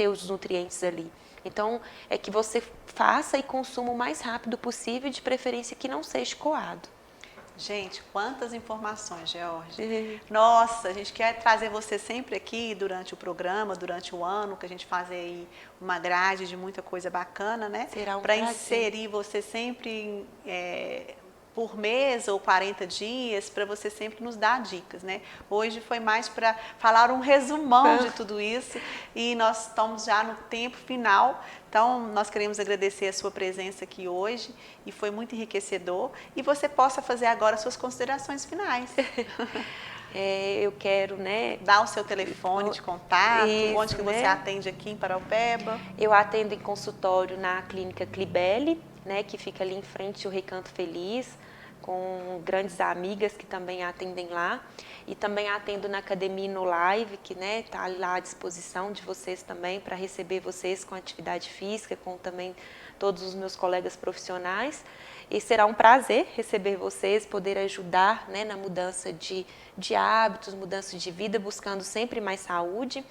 os nutrientes ali. Então, é que você faça e consuma o mais rápido possível, de preferência que não seja coado. Gente, quantas informações, Georgia. Nossa, a gente quer trazer você sempre aqui durante o programa, durante o ano, que a gente faz aí uma grade de muita coisa bacana, né? Será um para prazer. inserir você sempre por mês ou 40 dias, para você sempre nos dar dicas, né? Hoje foi mais para falar um resumão de tudo isso e nós estamos já no tempo final. Então, nós queremos agradecer a sua presença aqui hoje e foi muito enriquecedor. E você possa fazer agora suas considerações finais. Eu quero, né? Dar o seu telefone de contato, Isso, onde que você atende aqui em Paraupeba. Eu atendo em consultório na Clínica Clibelli, né, que fica ali em frente ao Recanto Feliz, com grandes amigas que também atendem lá. E também atendo na Academia No Live, que está lá à disposição de vocês também, para receber vocês com atividade física, com também todos os meus colegas profissionais. E será um prazer receber vocês, poder ajudar, né, na mudança de hábitos, mudança de vida, buscando sempre mais saúde.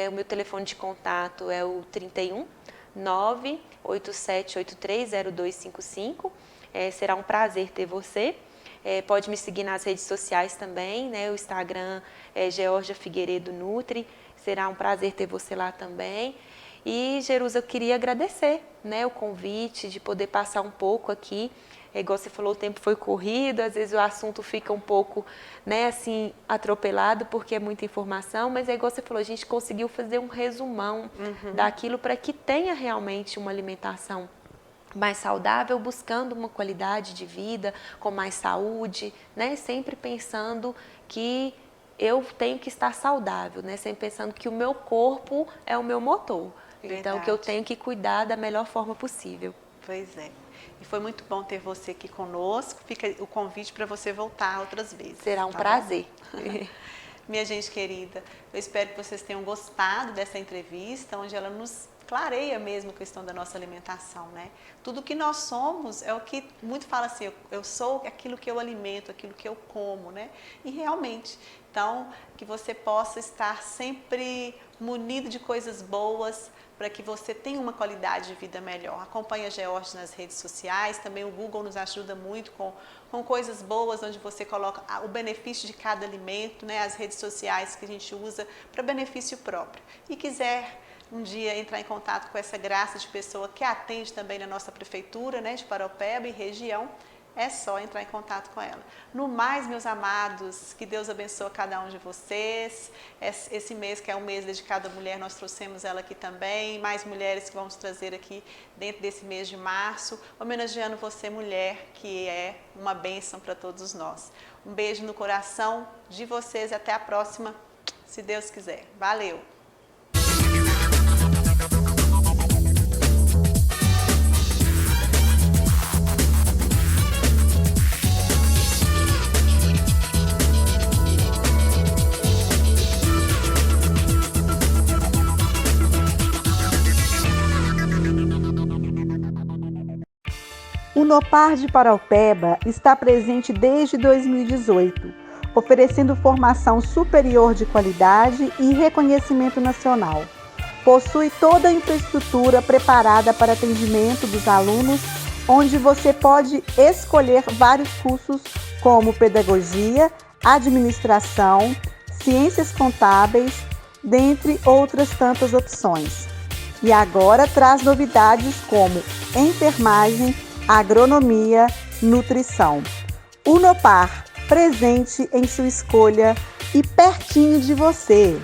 O meu telefone de contato é o 31 987830255. Será um prazer ter você. Pode me seguir nas redes sociais também, né? O Instagram é Georgia Figueiredo Nutri. Será um prazer ter você lá também. E, Jerusa, eu queria agradecer, né, o convite de poder passar um pouco aqui. É igual você falou, o tempo foi corrido, às vezes o assunto fica um pouco, né, assim, atropelado, porque é muita informação, mas é igual você falou, a gente conseguiu fazer um resumão daquilo para que tenha realmente uma alimentação mais saudável, buscando uma qualidade de vida, com mais saúde, né, sempre pensando que eu tenho que estar saudável, né, sempre pensando que o meu corpo é o meu motor. Verdade. Então, que eu tenho que cuidar da melhor forma possível. Pois é. E foi muito bom ter você aqui conosco. Fica o convite para você voltar outras vezes. Será um tá prazer. Minha gente querida, eu espero que vocês tenham gostado dessa entrevista, onde ela nos clareia mesmo a questão da nossa alimentação, né? Tudo que nós somos é o que muito fala assim, eu sou aquilo que eu alimento, aquilo que eu como, né? E realmente, então, que você possa estar sempre munido de coisas boas, para que você tenha uma qualidade de vida melhor. Acompanhe a George nas redes sociais, também o Google nos ajuda muito com coisas boas, onde você coloca o benefício de cada alimento, né, as redes sociais que a gente usa para benefício próprio. E quiser um dia entrar em contato com essa graça de pessoa que atende também na nossa prefeitura, né, de Paraupeba e região, é só entrar em contato com ela. No mais, meus amados, que Deus abençoe cada um de vocês. Esse mês, que é um mês dedicado à mulher, nós trouxemos ela aqui também. Mais mulheres que vamos trazer aqui dentro desse mês de março, homenageando você, mulher, que é uma bênção para todos nós. Um beijo no coração de vocês e até a próxima, se Deus quiser. Valeu! O Nopar de Paraupeba está presente desde 2018, oferecendo formação superior de qualidade e reconhecimento nacional. Possui toda a infraestrutura preparada para atendimento dos alunos, onde você pode escolher vários cursos como pedagogia, administração, ciências contábeis, dentre outras tantas opções. E agora traz novidades como enfermagem, agronomia, nutrição. O Nopar, presente em sua escolha e pertinho de você.